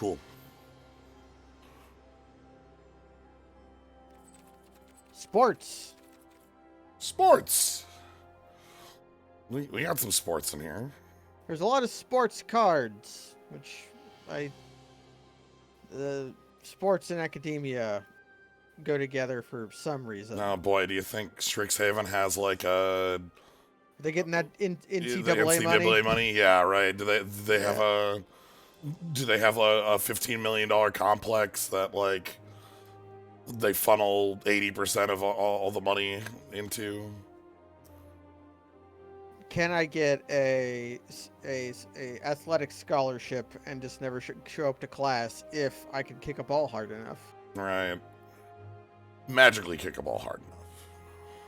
Cool. Sports. Sports. We got some sports in here. There's a lot of sports cards, which sports and academia go together for some reason. Oh boy, do you think Strixhaven has like a... They getting that NCAA the NCAA money? Yeah, right. Do they Yeah. have a $15 million complex that like they funnel 80% of all the money into? Can I get a athletic scholarship and just never show up to class if I can kick a ball hard enough? Right. Magically kick a ball hard enough.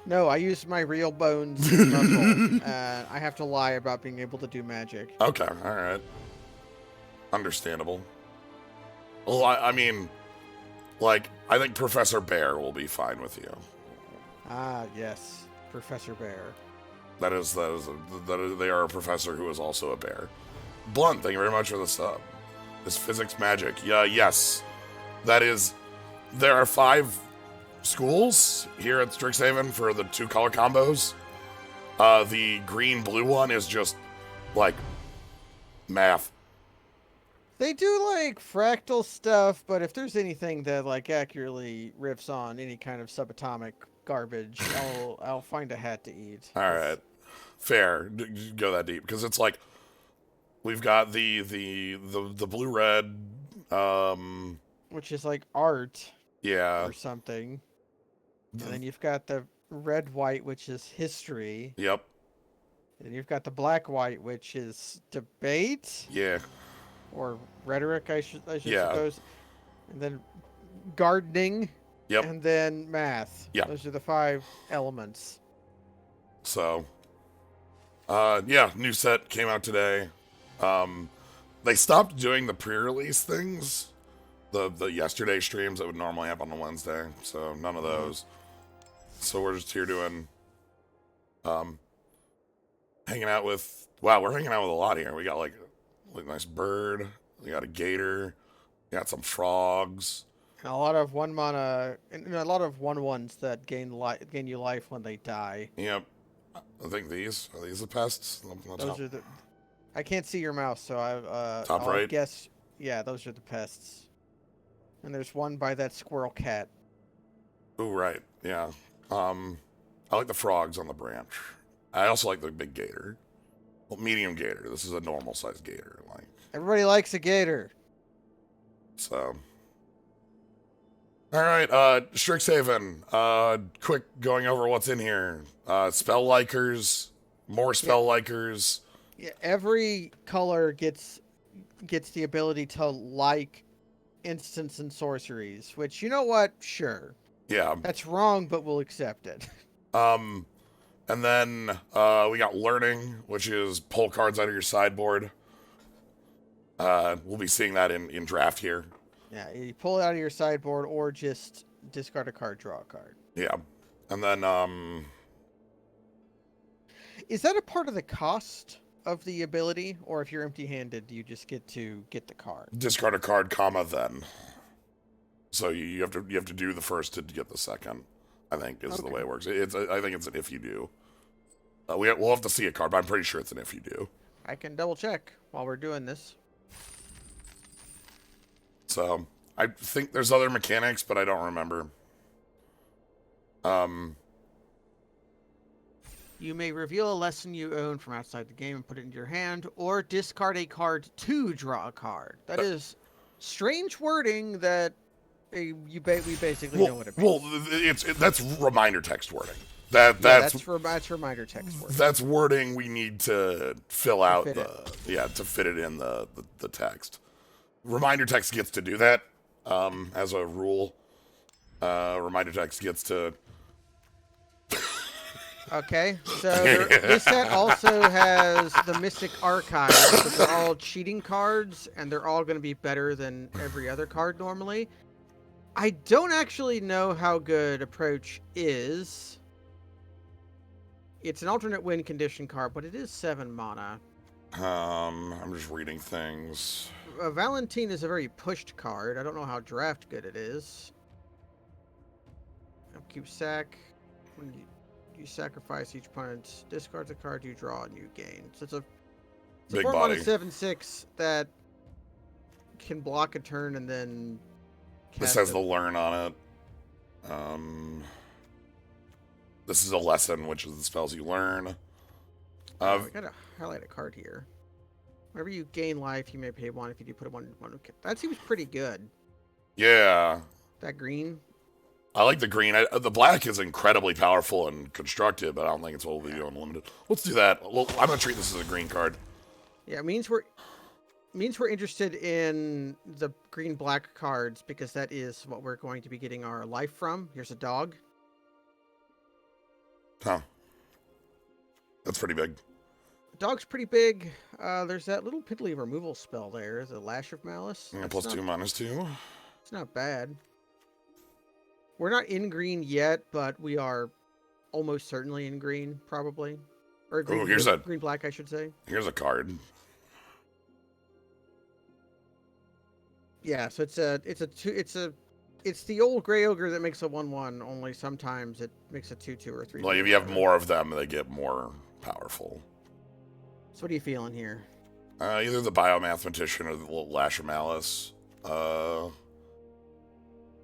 No, I use my real bones and muscle, and I have to lie about being able to do magic. Okay, all right. Understandable. Well, I mean, like, I think Professor Bear will be fine with you. Ah, yes, Professor Bear. They are a professor who is also a bear. Blunt, thank you very much for the sub. This physics magic. Yeah, yes. That is, there are 5 schools here at Strixhaven for the 2 color combos. The green-blue one is just, like, math. They do like fractal stuff, but if there's anything that like accurately riffs on any kind of subatomic garbage, I'll find a hat to eat. All right. Fair. Go that deep because it's like we've got the blue-red which is like art yeah. or something. And then you've got the red-white, which is history. Yep. And you've got the black-white, which is debate. Yeah. Or rhetoric, I should Yeah. suppose. And then gardening. Yep. And then math. Yeah. Those are the 5 elements. So, yeah, new set came out today. They stopped doing the pre-release things, the yesterday streams that would normally happen on a Wednesday. So none of those. So we're just here doing, hanging out with. Wow, we're hanging out with a lot here. We got like a nice bird. We got a gator. We got some frogs. And a lot of 1 mana, and a lot of 1/1s that gain you life when they die. Yep. I think these are the pests. Those are the. I can't see your mouse, so Top I'll right? guess. Yeah, those are the pests. And there's one by that squirrel cat. Ooh, right. Yeah. I like the frogs on the branch. I also like the big gator. Well, medium gator. This is a normal sized gator. Like, Everybody likes a gator. so. All right, Strixhaven. Quick going over what's in here. Spell likers, more spell likers. Yeah, every color gets the ability to like instants and sorceries, which, you know what? Sure. Yeah. That's wrong, but we'll accept it. And then we got learning, which is pull cards out of your sideboard. We'll be seeing that in draft here. Yeah, you pull it out of your sideboard or just discard a card, draw a card. Yeah. And then Is that a part of the cost of the ability, or if you're empty-handed, you just get to get the card? discard a card, comma, then. So you have to do the first to get the second, I think, is the way it works. I think it's an if you do. We'll have to see a card, but I'm pretty sure it's an if you do. I can double check while we're doing this. So I think there's other mechanics, but I don't remember. You may reveal a lesson you own from outside the game and put it into your hand, or discard a card to draw a card. That is strange wording that we basically know what it means. Well, that's reminder text wording. That's reminder text wording. That's wording we need to fill out to fit it in the text. Reminder text gets to do that as a rule. Reminder text gets to. Okay, so this set also has the Mystic Archives, but they're all cheating cards, and they're all going to be better than every other card normally. I don't actually know how good Approach is. It's an alternate win condition card, but it is 7 mana. I'm just reading things. Valentine is a very pushed card. I don't know how draft good it is. Upkeep sack. When you sacrifice each opponent, discards a card you draw and you gain. So it's a Big 4 body. mana 7/6 that can block a turn and then This cast has a- the learn on it. This is a lesson, which is the spells you learn. we gotta highlight a card here. Whenever you gain life, you may pay 1 if you do put a 1/1. That seems pretty good. Yeah. That green. I like the green. The black is incredibly powerful and constructed, but I don't think it's what we'll do unlimited. Let's do that. Well, I'm gonna treat this as a green card. Yeah, it means we're interested in the green black cards because that is what we're going to be getting our life from. Here's a dog. Huh. That's pretty big. Dog's pretty big. There's that little piddly removal spell there, the Lash of Malice. Yeah, plus 2, -2. It's not bad. We're not in green yet, but we are almost certainly in green, probably. Or green, green black, I should say. Here's a card. Yeah, so it's the old gray ogre that makes a 1/1. Only sometimes it makes a 2/2 or 3. Like if you have more of them, they get more powerful. So what are you feeling here? Either the Biomathematician or the Lash of Malice.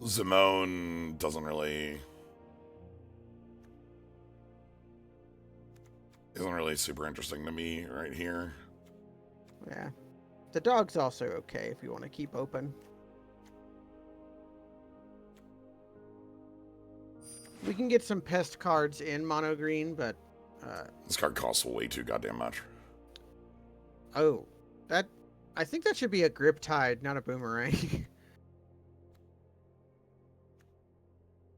Zimone doesn't really... isn't really super interesting to me right here. Yeah. The dog's also okay if you want to keep open. We can get some pest cards in mono green, but... this card costs way too goddamn much. Oh. I think that should be a grip tide, not a boomerang.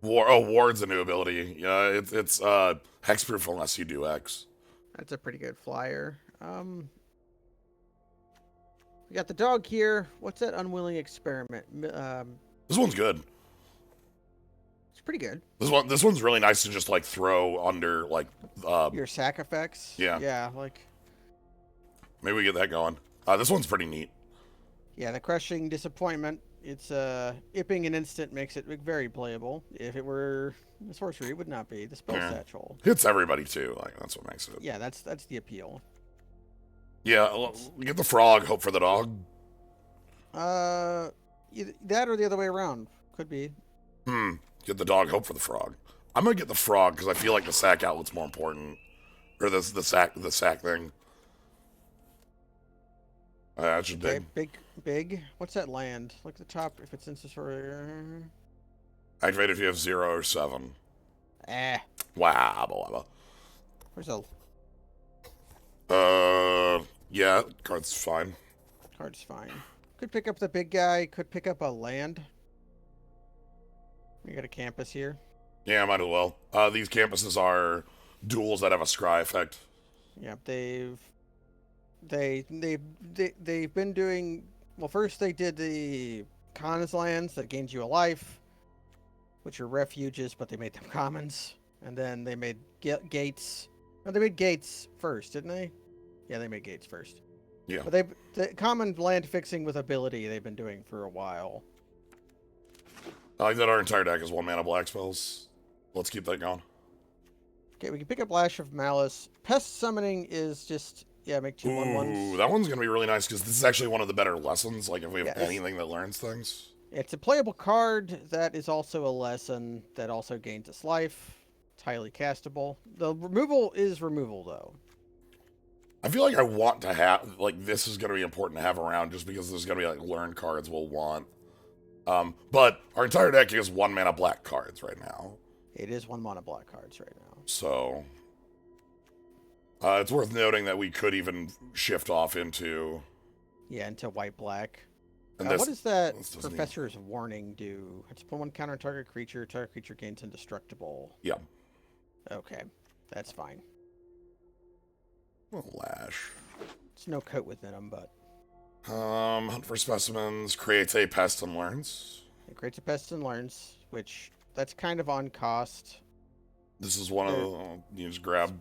Ward's a new ability. Yeah, it's hexproof unless you do X. That's a pretty good flyer. We got the dog here. What's that unwilling experiment? This one's good. It's pretty good. This one's really nice to just like throw under like your sack effects. Yeah. Yeah, like maybe we get that going. This one's pretty neat. Yeah, the crushing disappointment. It's ipping an instant makes it very playable. If it were a sorcery, it would not be. The spell satchel hits everybody too. Like that's what makes it. Yeah, that's the appeal. Yeah, get the frog. Hope for the dog. That or the other way around could be. Get the dog. Hope for the frog. I'm gonna get the frog because I feel like the sack outlet's more important, or the sack thing. That's just big. What's that land? Look at the top. If it's instance activate if you have 0 or 7. Wow. Where's a? Yeah, card's fine. Card's fine. Could pick up the big guy. Could pick up a land. We got a campus here. Yeah, might as well. These campuses are duels that have a scry effect. Yep, they've been doing well. First, they did the Khan's lands that gains you a life, which are refuges, but they made them commons. And then they made gates. No, they made gates first, didn't they? Yeah, they made gates first. Yeah. But the common land fixing with ability they've been doing for a while. I like that our entire deck is 1 mana black spells. Let's keep that going. Okay, we can pick up Lash of Malice. Pest summoning is just make 2 1/1s. Ooh, that one's gonna be really nice because this is actually one of the better lessons. Like if we have anything that learns things. It's a playable card that is also a lesson that also gains its life. It's highly castable. The removal is removal though. I feel like I want to have like this is gonna be important to have around just because there's gonna be like learn cards we'll want. But our entire deck is 1 mana black cards right now. It is 1 mana black cards right now. So it's worth noting that we could even shift off into into white black. And what does that Professor's Warning do? It's put 1 counter target creature. Target creature gains indestructible. Yeah. Okay, that's fine. Lash. It's no coat within them, but. Hunt for specimens. Creates a pest and learns. It creates a pest and learns, which that's kind of on cost. This is one of the you just grab.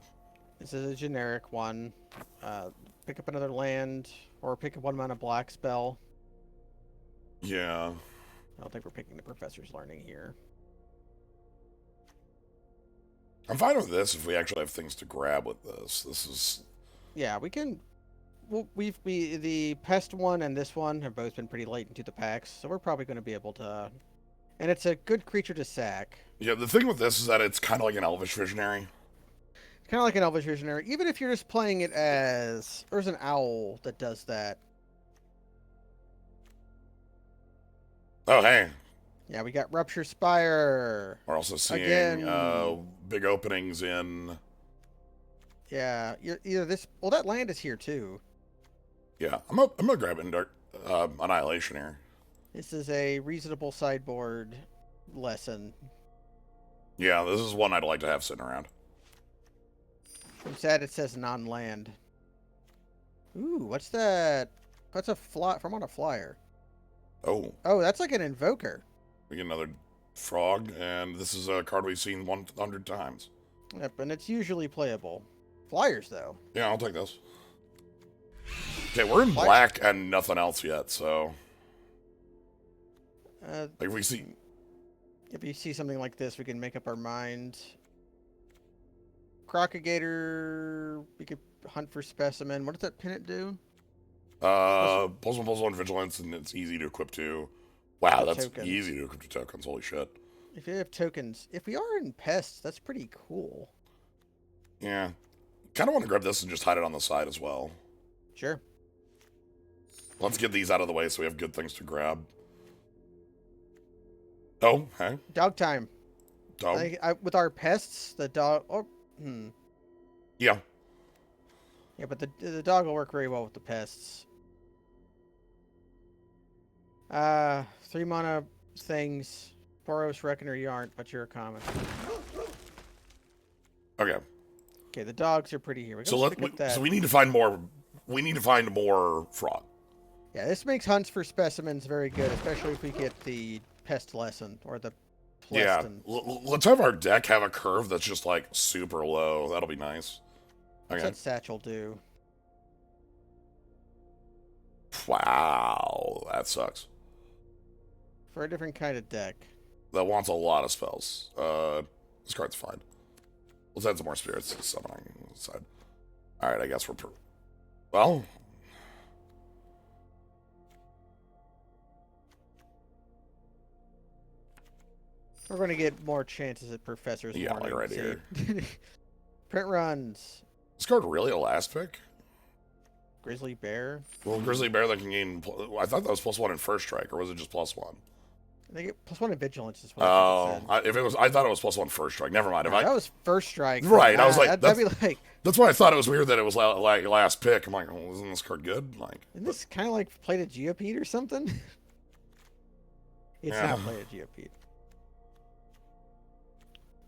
This is a generic one. Pick up another land, or pick up 1 mana black spell. Yeah. I don't think we're picking the Professor's Learning here. I'm fine with this if we actually have things to grab with this. This is... Yeah, we can... Well, the Pest one and this one have both been pretty late into the packs, so we're probably going to be able to... And it's a good creature to sack. Yeah, the thing with this is that it's kind of like an Elvish Visionary. Kind of like an Elvish Visionary, even if you're just playing it as... There's an owl that does that. Oh, hey. Yeah, we got Rupture Spire. We're also seeing Again. big openings in... Yeah, either this... Well, that land is here, too. Yeah, I'm gonna grab Annihilation here. This is a reasonable sideboard lesson. Yeah, this is one I'd like to have sitting around. I'm sad it says non-land. Ooh, what's that? That's a fly from on a flyer. Oh. Oh, that's like an invoker. We get another frog, and this is a card we've seen 100 times. Yep, and it's usually playable. Flyers, though. Yeah, I'll take this. Okay, we're in black and nothing else yet, so... like, if we see... If you see something like this, we can make up our mind. Crocagator, we could hunt for specimen. What does that pennant do? +1/+1 vigilance, and it's easy to equip to. Wow, that's tokens. easy to equip to tokens. Holy shit. If you have tokens, if we are in pests, that's pretty cool. Yeah. Kind of want to grab this and just hide it on the side as well. Sure. Let's get these out of the way so we have good things to grab. Oh, hey. Dog time. Dog. With our pests, the dog... Oh, Yeah. Yeah, but the dog will work very well with the pests. 3 mana things. Boros, Reckoner, you aren't, but you're a common. Okay. Okay, the dogs are pretty here. So we need to find more. We need to find more frog. Yeah, this makes hunts for specimens very good, especially if we get the pest lesson or the Yeah. Let's have our deck have a curve that's just like super low. That'll be nice. Okay. What's that satchel do? Wow, that sucks. For a different kind of deck. That wants a lot of spells. This card's fine. Let's add some more spirits to the summoning side. Alright, I guess we're... Well... We're going to get more chances at Professor's Yeah, Warning. like right here. Print runs. Is this card really a last pick? Grizzly Bear. Well, Grizzly Bear that can gain... I thought that was +1 in first strike, or was it just +1? They get +1 in vigilance. Is what Oh, I thought it was +1 first strike. Never mind. that was first strike. Right, I was like, that'd be like... That's why I thought it was weird that it was like last pick. I'm like, oh, isn't this card good? Like, Isn't this kind of like Plated Geopede or something? It's not Plated Geopede.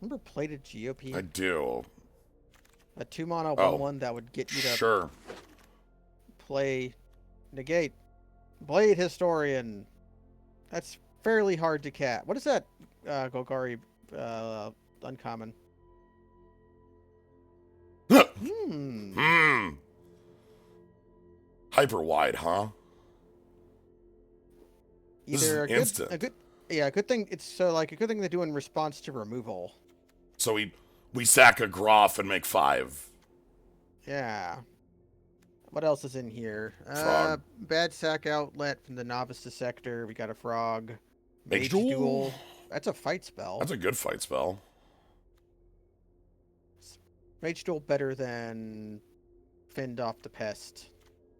Remember Plated Geopede? I do. A 2 mana 1/1 that would get you to play negate. Blade Historian. That's fairly hard to cat. What is that Golgari uncommon? Hyper wide, huh? Either instant. a good thing. It's so like a good thing they do in response to removal. So we sack a Groff and make 5. Yeah. What else is in here? Frog. Bad sack outlet from the Novice Dissector. We got a frog. Mage Duel? That's a fight spell. That's a good fight spell. Mage Duel better than Fend Off the Pest.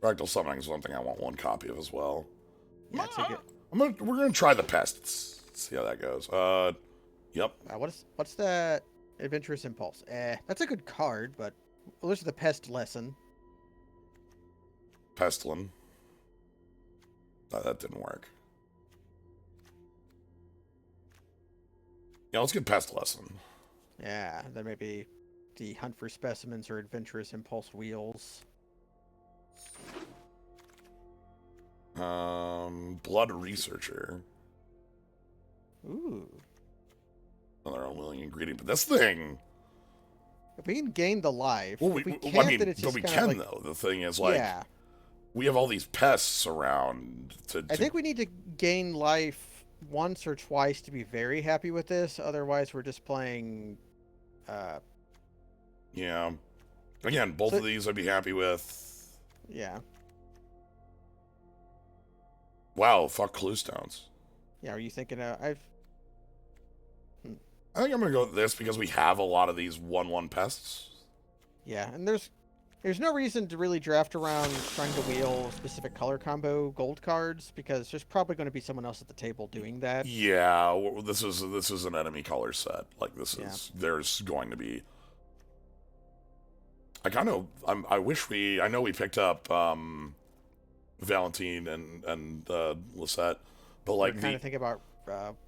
Fractal Summoning is one thing I want 1 copy of as well. Yeah, take it. We're gonna try the Pests. See how that goes. Yep. What's that? Adventurous Impulse. That's a good card, but well, there's the Pest lesson. Pestlin. That didn't work. Yeah, let's get Pest Lesson. Yeah, then maybe the Hunt for Specimens or Adventurous Impulse Wheels. Blood Researcher. Ooh. Another unwilling ingredient, but this thing... If we can gain the life, Well, if we I can't, mean, then it's but just we kind can of like, though. The thing is, like, yeah. we have all these pests around. I think we need to gain life once or twice to be very happy with this. Otherwise, we're just playing. Yeah. Again, both So, of these I'd be happy with. yeah. Wow, fuck clue stones. Yeah. Are you thinking? I think I'm gonna go with this because we have a lot of these 1/1 pests. Yeah, and there's no reason to really draft around trying to wheel specific color combo gold cards because there's probably going to be someone else at the table doing that. Yeah, this is an enemy color set. Like Yeah. there's going to be. I wish I know we picked up Valentine and Lisette, but like kind of think about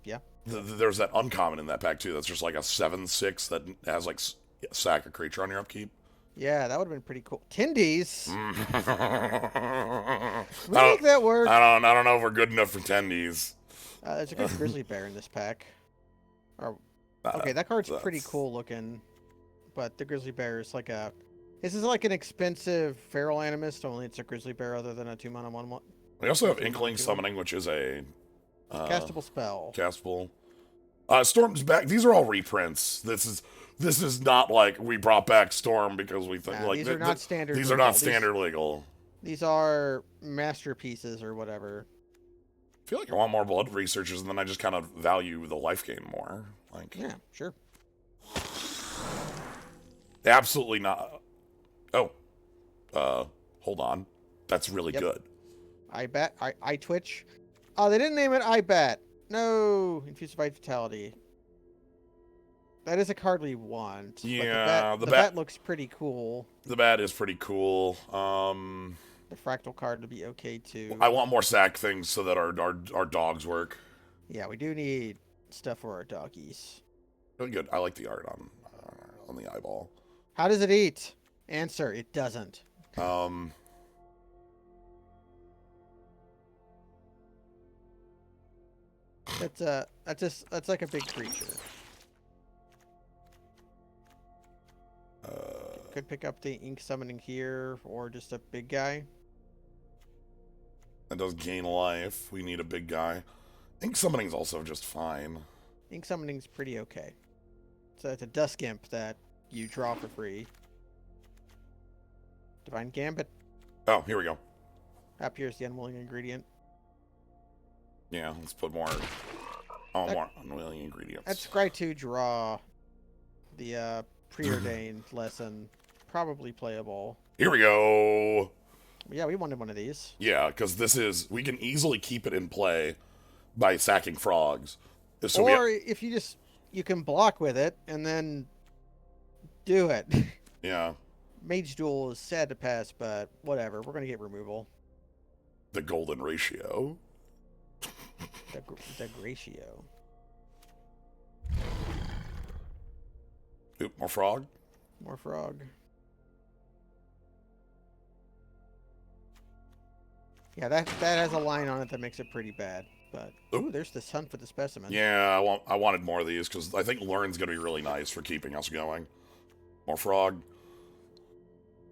yeah. There's that uncommon in that pack too. That's just like a 7/6 that has like sack a creature on your upkeep. Yeah, that would have been pretty cool. Tendies. We make that work. I don't know if we're good enough for tendies. There's a good grizzly bear in this pack. Okay, that card's pretty cool looking, but the grizzly bear is like a. This is like an expensive feral animist, only it's a grizzly bear other than a 2-mana 1/1. We also have Inkling Summoning, which is a castable spell. Castable. Storm's back. These are all reprints. This is not like we brought back Storm because we think like these are not standard. These are not standard legal. These are masterpieces or whatever. I feel like I want more blood researchers, and then I just kind of value the life gain more. Like, yeah, sure. Absolutely not. Oh, hold on. That's really good. I twitch. Oh, they didn't name it I bet. No, Infused Vitality. That is a card we want. Yeah, the bat looks pretty cool. The bat is pretty cool. The fractal card would be okay too. I want more sack things so that our dogs work. Yeah, we do need stuff for our doggies. Really good. I like the art on the eyeball. How does it eat? Answer: it doesn't. That's like a big creature. Could pick up the ink summoning here, or just a big guy. That does gain life. We need a big guy. Ink summoning's also just fine. Ink summoning's pretty okay. So it's a Dusk Imp that you draw for free. Divine Gambit. Oh, here we go. Appears the unwilling ingredient. Yeah, let's put more. More unwilling ingredients. That's great to draw. The preordained lesson, probably playable. Here we go. Yeah, we wanted one of these. Yeah, because we can easily keep it in play by sacking frogs. So or if you can block with it and then do it. Yeah. Mage Duel is sad to pass, but whatever. We're gonna get removal. The golden ratio. The ratio. Oop, more frog. More frog. Yeah, that has a line on it that makes it pretty bad. But ooh, there's this hunt for the specimen. Yeah, I wanted more of these because I think Learn's gonna be really nice for keeping us going. More frog.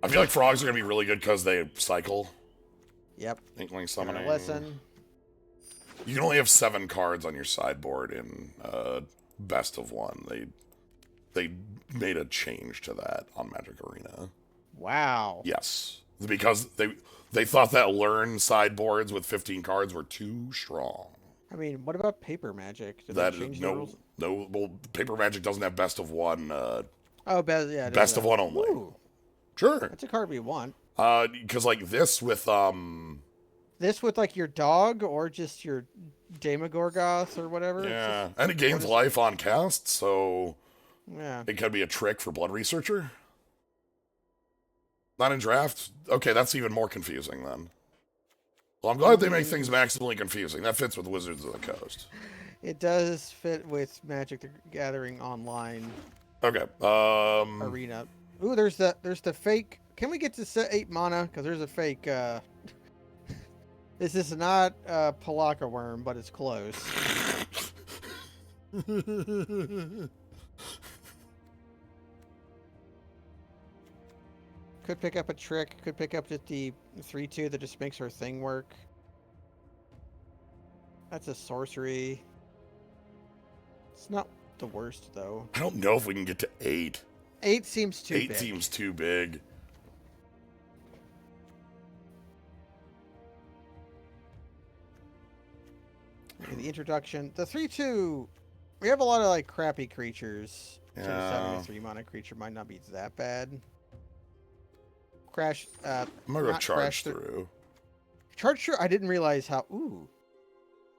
I feel like frogs are gonna be really good because they cycle. Yep. Inkling summoning. Lesson. You can only have 7 cards on your sideboard in Best of 1. They made a change to that on Magic Arena. Wow. Yes, because they thought that Learn sideboards with 15 cards were too strong. I mean, what about Paper Magic? Did That they change is the rules? no. Well, Paper Magic doesn't have Best of 1. Yeah. Best of 1 only. Ooh, Sure. that's a card we want. Because like this with like your dog or just your Demogorgoth or whatever. Yeah, and it gains life on cast, so yeah, it could be a trick for Blood Researcher. Not in draft? Okay, that's even more confusing then. Well, I'm glad they make things maximally confusing. That fits with Wizards of the Coast. It does fit with Magic the Gathering Online. Okay. Arena. Ooh, there's the fake. Can we get to set 8 mana? Because there's a fake. This is not Palaka Worm, but it's close. Could pick up a trick. Could pick up just the 3/2 that just makes her thing work. That's a sorcery. It's not the worst, though. I don't know if we can get to 8. 8 seems too big. 8 seems too big. Okay, the introduction. The 3/2. We have a lot of like crappy creatures. So just having a 3-mana creature might not be that bad. Crash. I'm gonna go not charge crash through. Charge through. I didn't realize how. Ooh.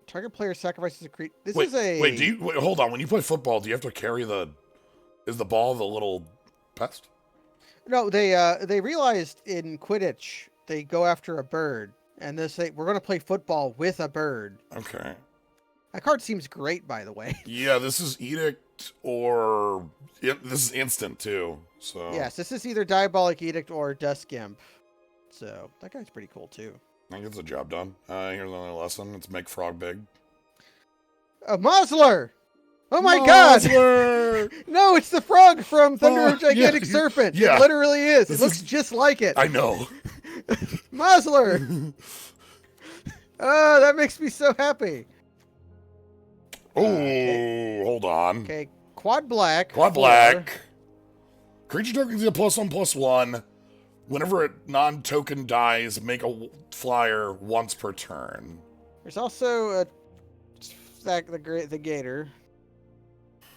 Target player sacrifices a creature. This Wait, is a. wait, hold on. When you play football, do you have to carry the? Is the ball the little pest? No, they realized in Quidditch they go after a bird, and they say we're going to play football with a bird. Okay. That card seems great, by the way. Yeah, this is Edict or this is instant too. So Yes, this is either Diabolic Edict or Dusk Imp. So that guy's pretty cool too. I think it's the job done. Here's another lesson. It's make frog big. A Mozzler! Oh my god! Mozzler! No, it's the frog from Thunder of Gigantic Serpent. Yeah. It literally is. This It looks is- just like it. I know. Mozzler! Oh, that makes me so happy. Oh, okay. hold on. Okay, quad black. Quad 4. black. Creature token is a +1/+1. Whenever a non-token dies, make a flyer once per turn. There's also the gator,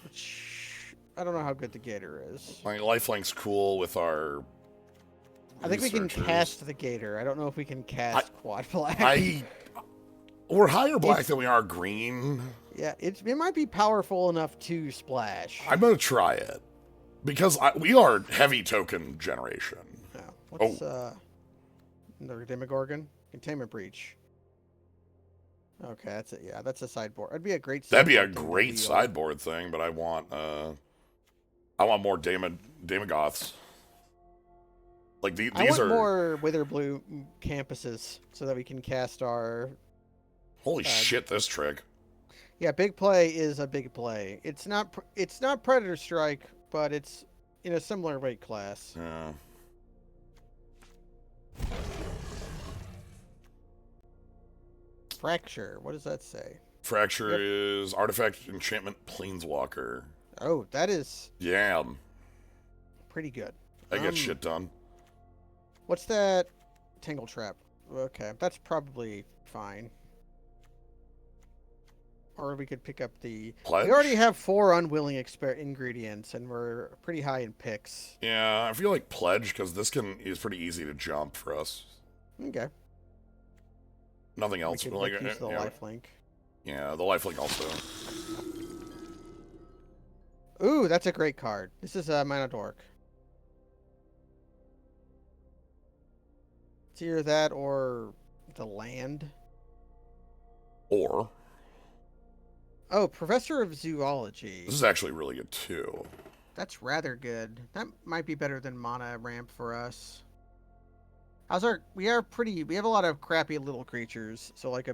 which I don't know how good the gator is. Like Lifelink's cool with our. I think we can researchers. cast the gator. I don't know if we can cast quad black. We're higher black It's- than we are green. Yeah, it might be powerful enough to splash. I'm gonna try it because we are heavy token generation. Yeah. What's another Demogorgon? Containment breach. Okay, that's it. Yeah, that's a sideboard. That'd be a great. That'd be a sideboard thing to great wheel. sideboard thing, but I want more Daemogoths. Like these I want are more Witherblue campuses so that we can cast our. holy shit. This trick. Yeah, big play is a big play. It's not Predator Strike, but it's in a similar weight class. Yeah. Fracture. What does that say? Fracture is artifact enchantment planeswalker. Oh, that is Yeah, pretty good. I get shit done. What's that? Tangle Trap. Okay, that's probably fine. Or we could pick up the. Pledge? We already have 4 unwilling ingredients, and we're pretty high in picks. Yeah, I feel like pledge because this is pretty easy to jump for us. Okay. Nothing else. We could like, use the yeah. lifelink. Yeah, the lifelink also. Ooh, that's a great card. This is a Mana Dork. It's either that or the land. Or Oh, Professor of Zoology. this is actually really good too. That's rather good. That might be better than Mana Ramp for us. How's our? We have a lot of crappy little creatures. So like a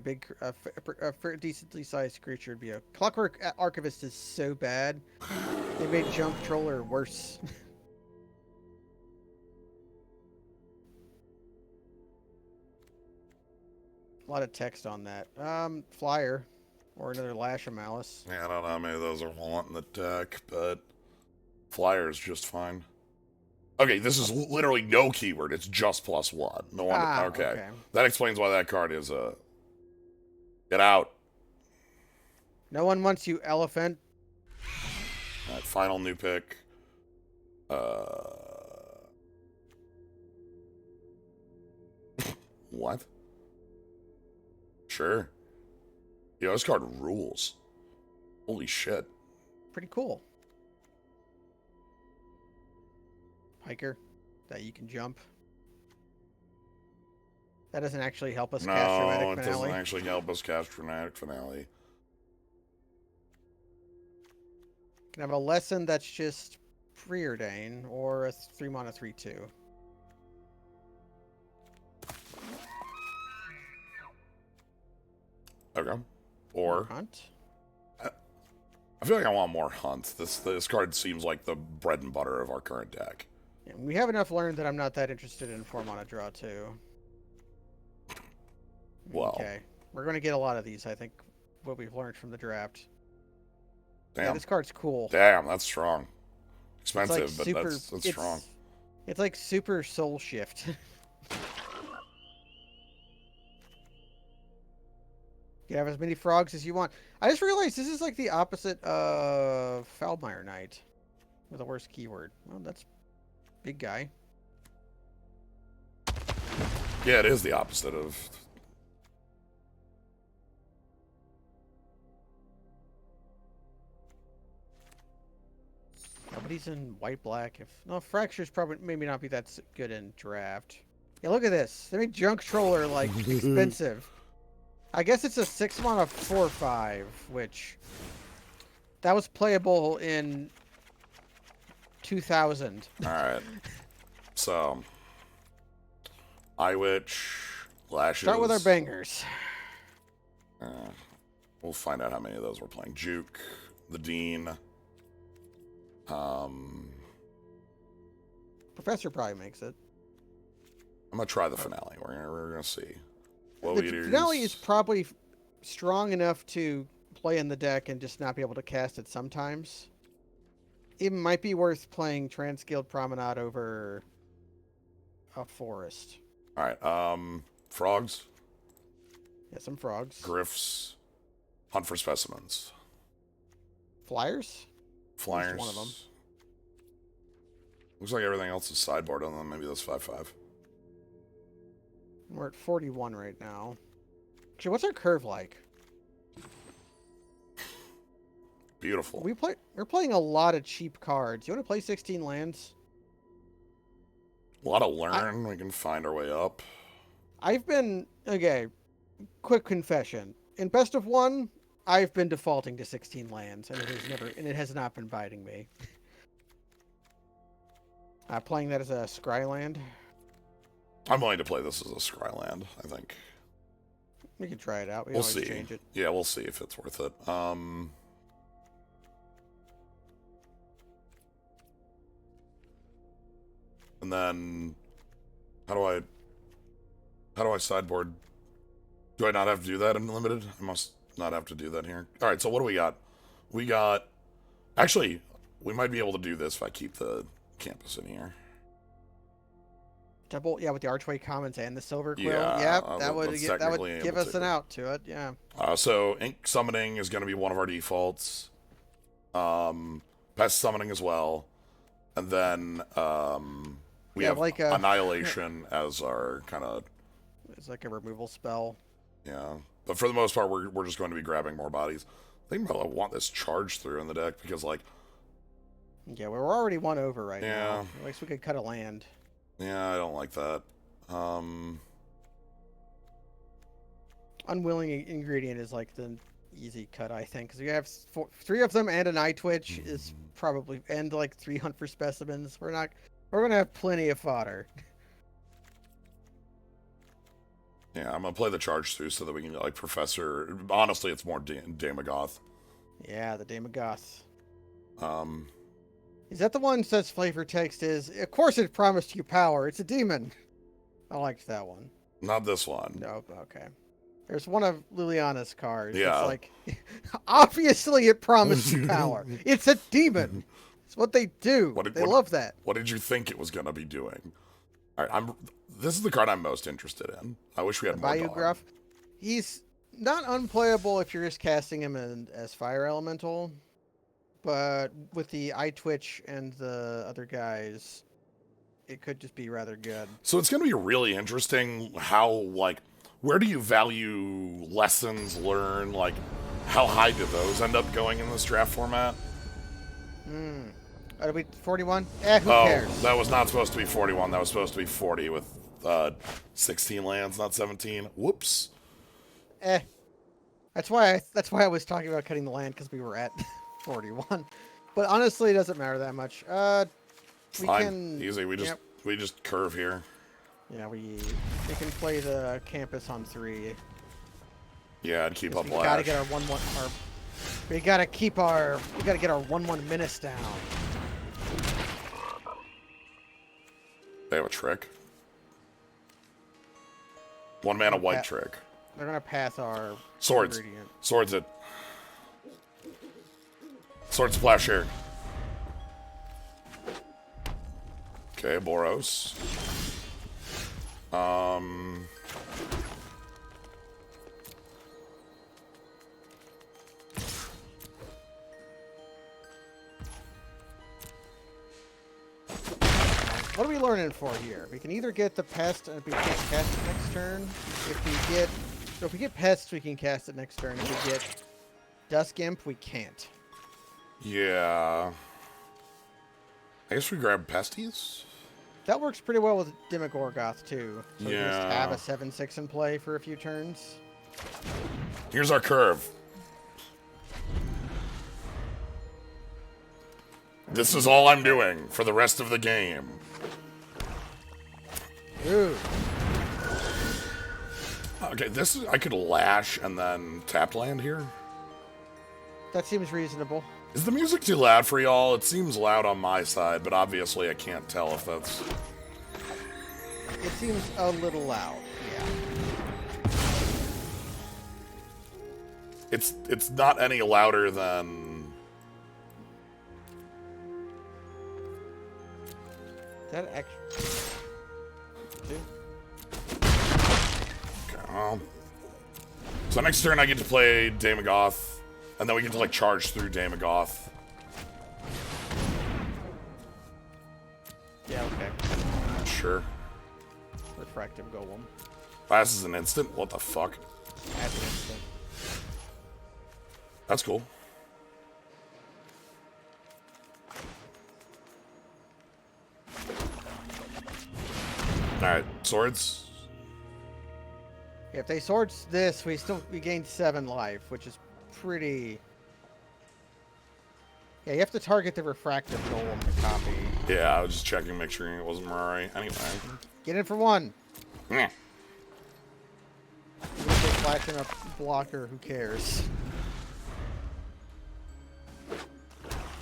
decently sized creature would be a Clockwork Archivist is so bad. They made Junk Troller worse. A lot of text on that. Flyer. Or another Lash of Malice. Yeah, I don't know how many of those are wanting the deck, but flyer is just fine. Okay, this is literally no keyword. It's just +1. No wonder. Okay. That explains why that card is get out. No one wants you, elephant. All right, final new pick. What? Sure. Yo, this card rules. Holy shit. Pretty cool. Hiker. That you can jump. That doesn't actually help us cast No, Dramatic it Finale. doesn't actually help us cast Dramatic Finale. Can have a lesson that's just Preordain or a 3-mana 3/2. Okay. Or Hunt. I feel like I want more Hunt. This card seems like the bread and butter of our current deck. And we have enough learned that I'm not that interested in 4-mana draw, too. Well. Okay. We're going to get a lot of these, I think, what we've learned from the draft. Damn. Yeah, this card's cool. Damn, that's strong. Expensive, like but that's strong. It's like super soul shift. You have as many frogs as you want. I just realized this is like the opposite of Foulmire Knight. With the worst keyword. Well, that's big guy. Yeah, it is the opposite of... Nobody's in white-black. Fracture's probably maybe not be that good in draft. Yeah, look at this. They made Junk Troller, like, expensive. I guess it's a 6-mana 4/5, which... That was playable in 2000. Alright. So... Witch, Lashes... Start with our bangers. We'll find out how many of those we're playing. Juke, the Dean... Professor probably makes it. I'm gonna try the finale. We're gonna see. The finale is probably strong enough to play in the deck and just not be able to cast it sometimes. It might be worth playing Transguild Promenade over a forest. All right. Frogs. Yeah, some frogs. Griffs. Hunt for specimens. Flyers. Flyers. One of them. Looks like everything else is sideboard on them. Maybe that's 5/5. We're at 41 right now. Actually, what's our curve like? Beautiful. We're playing a lot of cheap cards. You want to play 16 lands? A lot of learn. We can find our way up. Okay, quick confession. In best of one, I've been defaulting to 16 lands, and it has not been biting me. Playing that as a scry land. I'm willing to play this as a scry land, I think. We can try it out. We'll see. Change it. Yeah, we'll see if it's worth it. And then how do I sideboard? Do I not have to do that in limited? I must not have to do that here. All right, so what do we got? We got... Actually, we might be able to do this if I keep the campus in here. With the Archway Commons and the Silver Quill. Yeah, that would give us an out to it, yeah. So Ink Summoning is going to be one of our defaults. Pest Summoning as well. And then we have like Annihilation as our kind of... It's like a removal spell. Yeah. But for the most part, we're just going to be grabbing more bodies. I think I want this charge through in the deck because, like... Yeah, we're already one over right now. At least we could cut a land. Yeah, I don't like that. Unwilling Ingredient is like the easy cut, I think, because you have 3 of them and an Eye Twitch is probably, and like 3 Hunt for Specimens. We're gonna have plenty of fodder. Yeah, I'm gonna play the charge through so that we can like Professor. Honestly, it's more Damagoth. Yeah, the Damagoth. Is that the one that says flavor text is, of course it promised you power, it's a demon. I liked that one. Not this one. No, okay. There's one of Liliana's cards. Yeah. It's like, obviously it promised you power. It's a demon. It's what they do. They love that. What did you think it was going to be doing? All right, this is the card I'm most interested in. I wish we had more dog. Gruff. He's not unplayable if you're just casting him as Fire Elemental. But with the Eye Twitch and the other guys, it could just be rather good. So it's going to be really interesting how, like, where do you value lessons learned? Like, how high do those end up going in this draft format? Are we 41? Who cares? That was not supposed to be 41. That was supposed to be 40 with 16 lands, not 17. Whoops. That's why I was talking about cutting the land, because we were at 41. But honestly, it doesn't matter that much. Easy. We just curve here. Yeah, we can play the campus on 3. Yeah, I'd keep up We Lash. gotta get our 1/1. We gotta get our 1/1 menace down. They have a trick. 1 mana white trick. They're gonna pass our Swords. ingredient. Swords it. Sword splash here. Okay, Boros. What are we learning for here? We can either get the pest and we can cast it next turn. If we get pests, we can cast it next turn. If we get Dusk Imp, we can't. Yeah. I guess we grab Pesties? That works pretty well with Demogorgoth too. So we Yeah. just have a 7/6 in play for a few turns. Here's our curve. This is all I'm doing for the rest of the game. Ooh. Okay, this is, I could lash and then tap land here. That seems reasonable. Is the music too loud for y'all? It seems loud on my side, but obviously I can't tell if that's... It seems a little loud, yeah. It's not any louder than... That actually... Okay, well. So next turn I get to play Daemogoth, and then we get to like charge through Daemogoth. Yeah, okay. Sure. Refractive Golem. Passes an instant? What the fuck? That's an instant. That's cool. Alright, swords. If they swords this, we gain 7 life, which is pretty... Yeah, you have to target the refractive golem to copy. Yeah, I was just checking, make sure it wasn't Murray. Anyway. Get in for 1. Meh. Even if they flash in a blocker, who cares?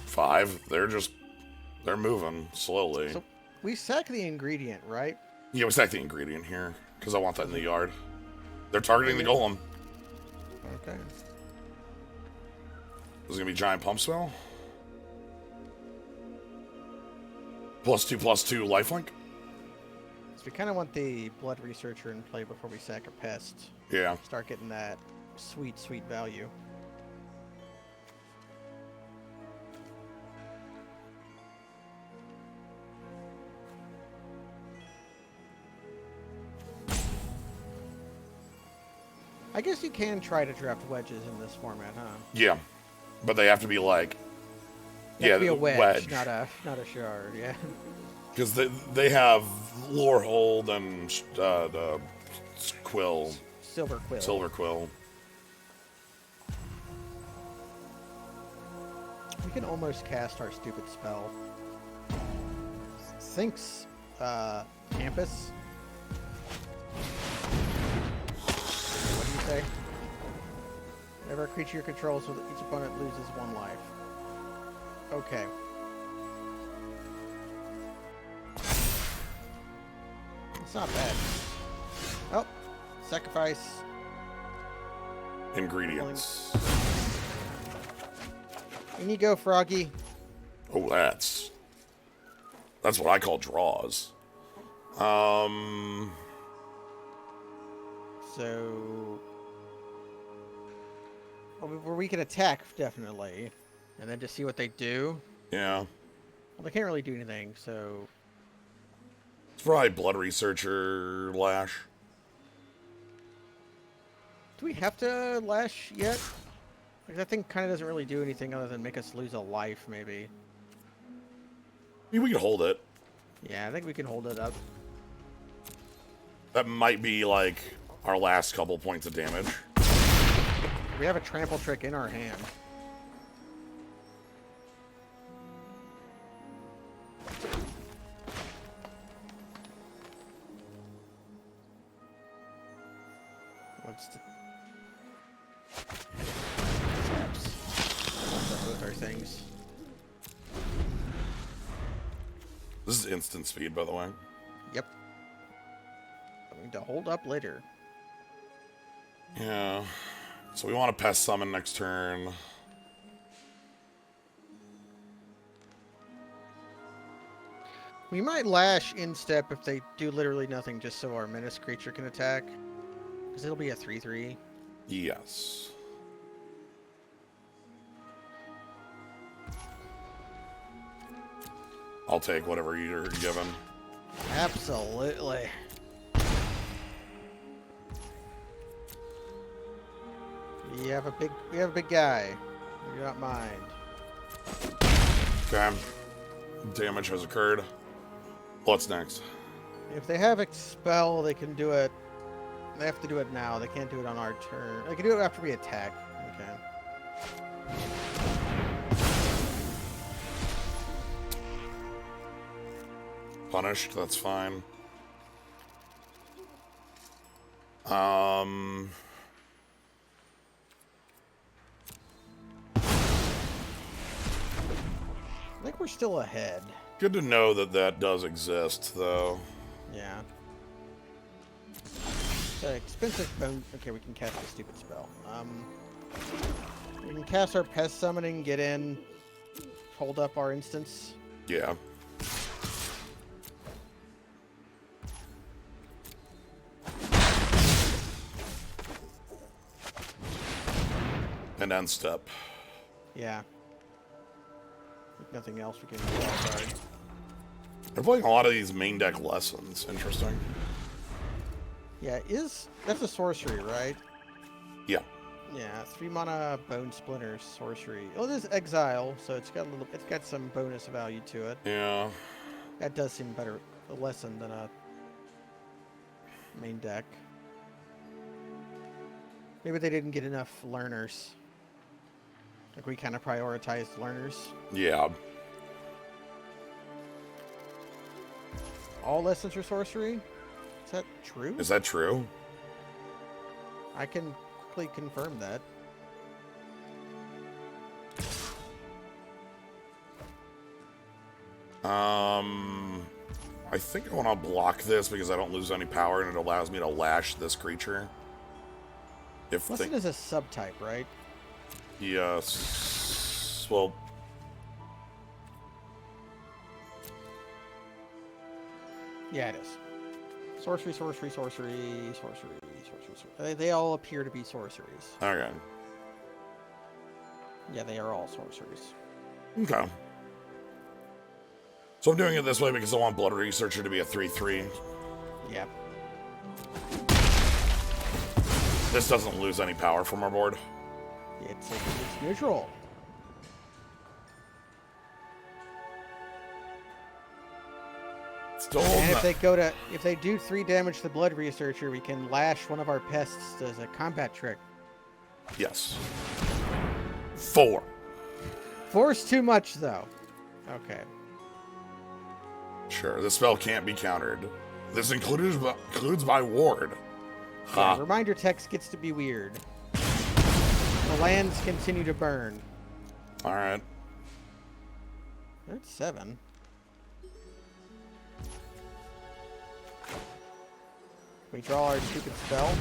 5. They're moving slowly. So we sack the ingredient, right? Yeah, we stack the ingredient here, because I want that in the yard. They're targeting the golem. Okay. This is going to be giant pump spell. +2/+2 lifelink. So we kind of want the Blood Researcher in play before we sack a pest. Yeah. Start getting that sweet, sweet value. I guess you can try to draft wedges in this format, huh? Yeah. But they have to be like... They have to be a wedge, wedge. not a shard, yeah. Because they have Lorehold and the Quill. Silver Quill. Silver Quill. We can almost cast our stupid spell. Thinks, Campus. What do you say? Whenever a creature controls with each opponent loses 1 life. Okay. It's not bad. Oh, sacrifice. Ingredients. In you go, Froggy. Oh, that's what I call draws. So... Well, we can attack, definitely. And then just see what they do. Yeah. Well, they can't really do anything, so... It's probably Blood Researcher Lash. Do we have to lash yet? Like, that thing kind of doesn't really do anything other than make us lose a life, maybe. I mean, we can hold it. Yeah, I think we can hold it up. That might be, like, our last couple points of damage. We have a trample trick in our hand. What's the... Taps. Both our things. This is instant speed, by the way. And to hold up later. Yeah. So we want to pest summon next turn. We might lash instep if they do literally nothing just so our menace creature can attack. Because it'll be a 3/3. Yes. I'll take whatever you're given. Absolutely. We have a big guy. We do not mind. Okay. Damage has occurred. What's next? If they have expel, they can do it. They have to do it now. They can't do it on our turn. They can do it after we attack. Okay. Punished, that's fine. I think we're still ahead. Good to know that that does exist, though. Yeah. It's an expensive bone. Okay, we can cast a stupid spell. We can cast our pest summoning, get in, hold up our instance. Yeah. And end step. Yeah. With nothing else, we can do outside. They're playing a lot of these main deck lessons. Interesting. Yeah, that's a sorcery, right? Yeah. Yeah, 3 mana bone splinter sorcery. Oh, it is exile, so it's got some bonus value to it. Yeah. That does seem better a lesson than a main deck. Maybe they didn't get enough learners. Like we kind of prioritized learners. Yeah. All lessons are sorcery? Is that true? Is that true? I can quickly confirm that. I think I want to block this because I don't lose any power and it allows me to lash this creature. Lesson is a subtype, right? Yes. Well, yeah, it is. Sorcery, sorcery, sorcery, sorcery, sorcery, sorcery. They all appear to be sorceries. okay. Yeah, they are all sorceries. Okay. So I'm doing it this way because I want Blood Researcher to be a 3/3. Yeah. This doesn't lose any power from our board. It's neutral. Still And not. if they do 3 damage to the Blood Researcher, we can lash one of our pests as a combat trick. Yes. 4. 4's too much, though. Okay. Sure, the spell can't be countered. This includes my ward. Yeah, Ha. reminder text gets to be weird. The lands continue to burn. Alright. That's 7. We draw our stupid spell.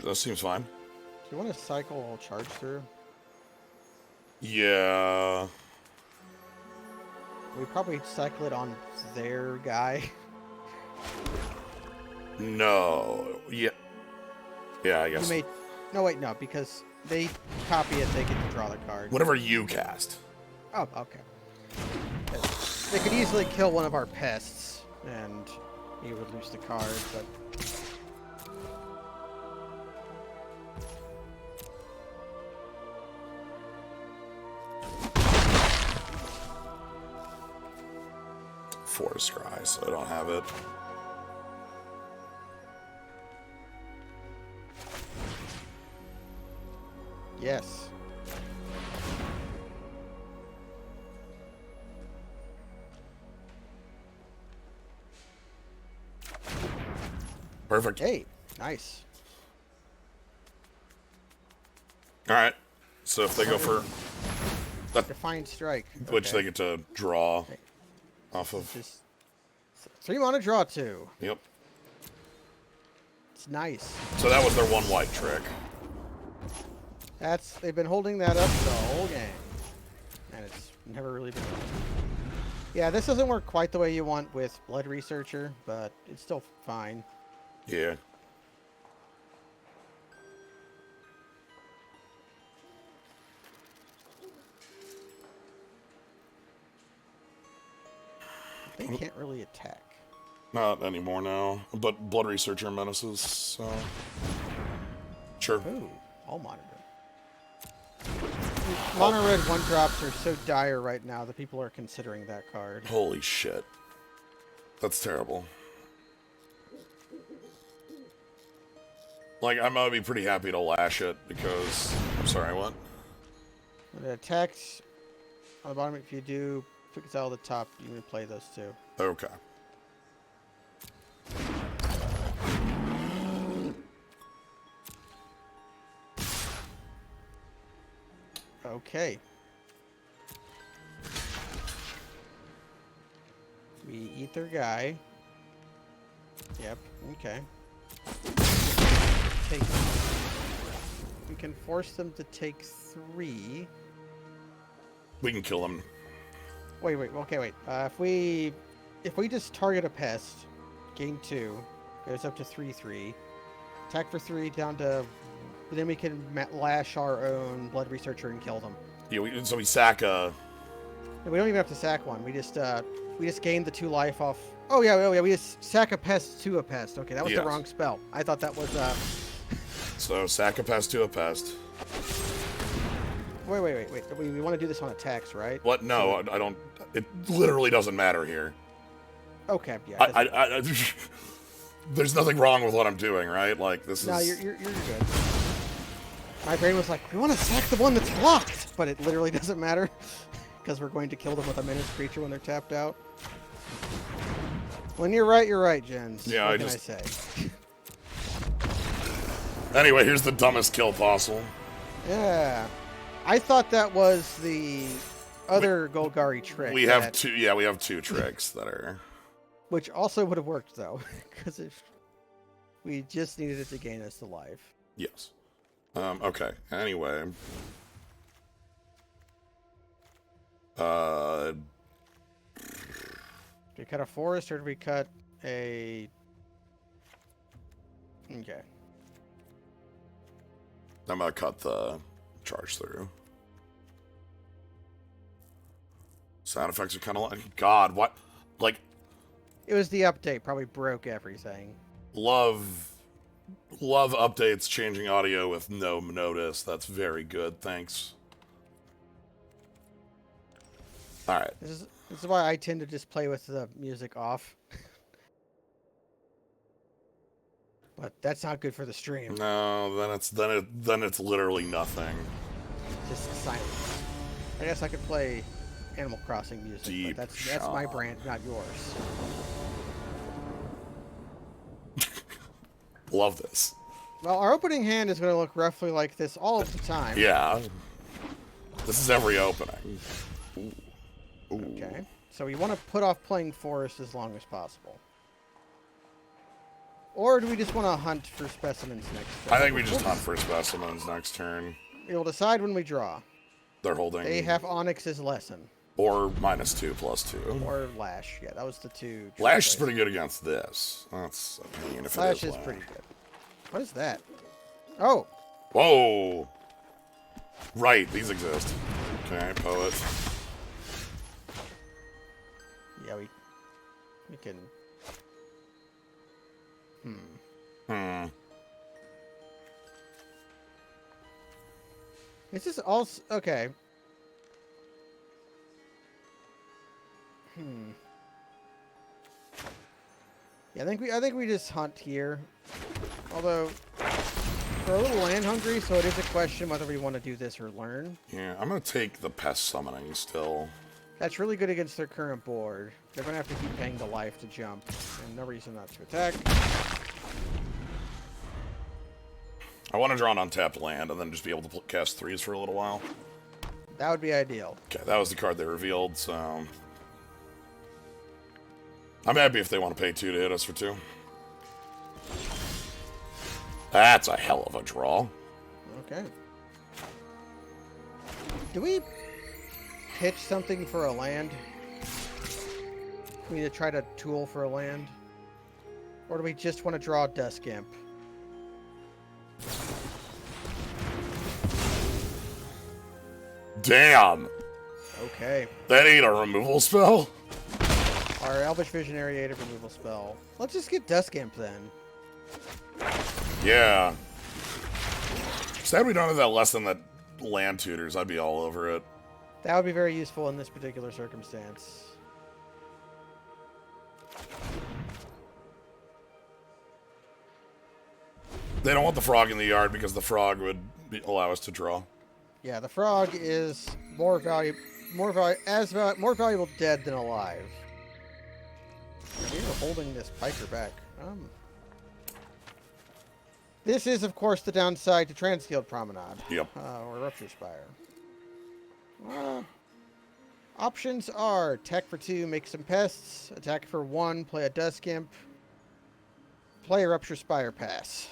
That seems fine. Do you want to cycle charge through? Yeah. We probably cycle it on their guy. No. Yeah. Yeah, I guess. No, wait, no, because they copy it, they get to draw the card. Whatever you cast. Oh, okay. They could easily kill one of our pests, and he would lose the card, but... Forest Cry, so I don't have it. Yes. Perfect. Hey, nice. Alright. So if they go for Defiant Strike. Which Okay. they get to draw off of. Just 3 mana, draw 2. Yep. It's nice. So that was their 1 white trick. They've been holding that up the whole game, and it's never really been. Yeah, this doesn't work quite the way you want with Blood Researcher, but it's still fine. Yeah. They can't really attack. Not anymore now. But Blood Researcher menaces, so. Sure. Ooh, all monitor. Mono red 1-drops are so dire right now that people are considering that card. Holy shit. That's terrible. Like, I'm gonna be pretty happy to lash it because. I'm sorry, what? When it attacks on the bottom, if you do pick it out of the top, you can play those 2. Okay. Okay. We eat their guy. Yep, okay. We can force them to take 3. We can kill him. Wait, okay, wait. If we just target a pest, gain 2, goes up to 3/3. Attack for 3 down to. Then we can lash our own Blood Researcher and kill them. Yeah, so we sack a. And we don't even have to sack one. We just gained the 2 life off. Oh yeah. We just sack a pest to a pest. Okay, that was the wrong spell. I thought that was. So sack a pest to a pest. Wait. We want to do this on attacks, right? What? No, I don't. It literally doesn't matter here. Okay, yeah. I there's nothing wrong with what I'm doing, right? Like this is. No, you're good. My brain was like, we want to sack the one that's blocked, but it literally doesn't matter because we're going to kill them with a menace creature when they're tapped out. When you're right, Jens. Yeah, what can I say? Anyway, here's the dumbest kill possible. Yeah, I thought that was the other Golgari trick. We have 2. Yeah, we have 2 tricks that are. Which also would have worked though, because if we just needed it to gain us the life. Yes. Okay. Anyway. Do we cut a forest or do we cut a... Okay. I'm gonna cut the charge through. Sound effects are kind of like... God, what? Like... It was the update. Probably broke everything. Love updates changing audio with no notice. That's very good. Thanks. Alright. This is why I tend to just play with the music off. But that's not good for the stream. No, then it's literally nothing. Just silence. I guess I could play Animal Crossing music, Deep but that's my brand, not yours. Love this. Well, our opening hand is going to look roughly like this all of the time. Yeah. This is every opening. Ooh. Ooh. Okay. So we want to put off playing Forest as long as possible. Or do we just want to hunt for specimens next turn? I think we just hunt for specimens next turn. We'll decide when we draw. They're holding... They have Onyx's Lesson. Or -2/+2. Or Lash. Yeah, that was the 2. Lash is pretty good against this. That's a pain if Lash it is is pretty good. What is that? Oh! Whoa! Right, these exist. Okay, poet. Yeah, we can... Is this also... Okay. Yeah, I think we just hunt here. Although we're a little land hungry, so it is a question whether we want to do this or learn. Yeah, I'm gonna take the pest summoning still. That's really good against their current board. They're gonna have to keep paying the life to jump, and no reason not to attack. I want to draw an untapped land and then just be able to cast 3s for a little while. That would be ideal. Okay, that was the card they revealed, so... I'm happy if they want to pay 2 to hit us for 2. That's a hell of a draw. Okay. Do we pitch something for a land? Do we need to try to tool for a land? Or do we just want to draw a Dusk Imp? Damn! Okay. That ain't a removal spell? Our Elvish Visionary ate a removal spell. Let's just get Dusk Imp then. Yeah. Sad we don't have that less than that land tutors. I'd be all over it. That would be very useful in this particular circumstance. They don't want the frog in the yard because the frog would allow us to draw. Yeah, the frog is more valuable dead than alive. We are holding this piker back. This is, of course, the downside to Transguild Promenade. Yep. Or Rupture Spire. Options are attack for 2, make some pests. Attack for 1, play a Dusk Imp. Play a Rupture Spire, pass.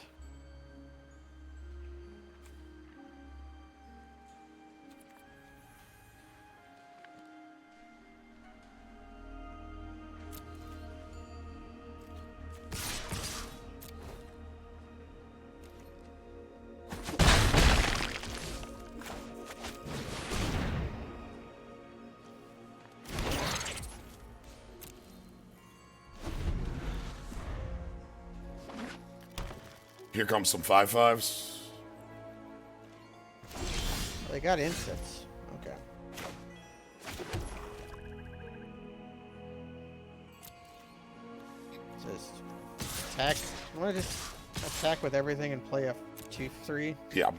Here comes some 5/5s. They got instants. Okay. Just attack. I want to just attack with everything and play a 2/3. Yeah.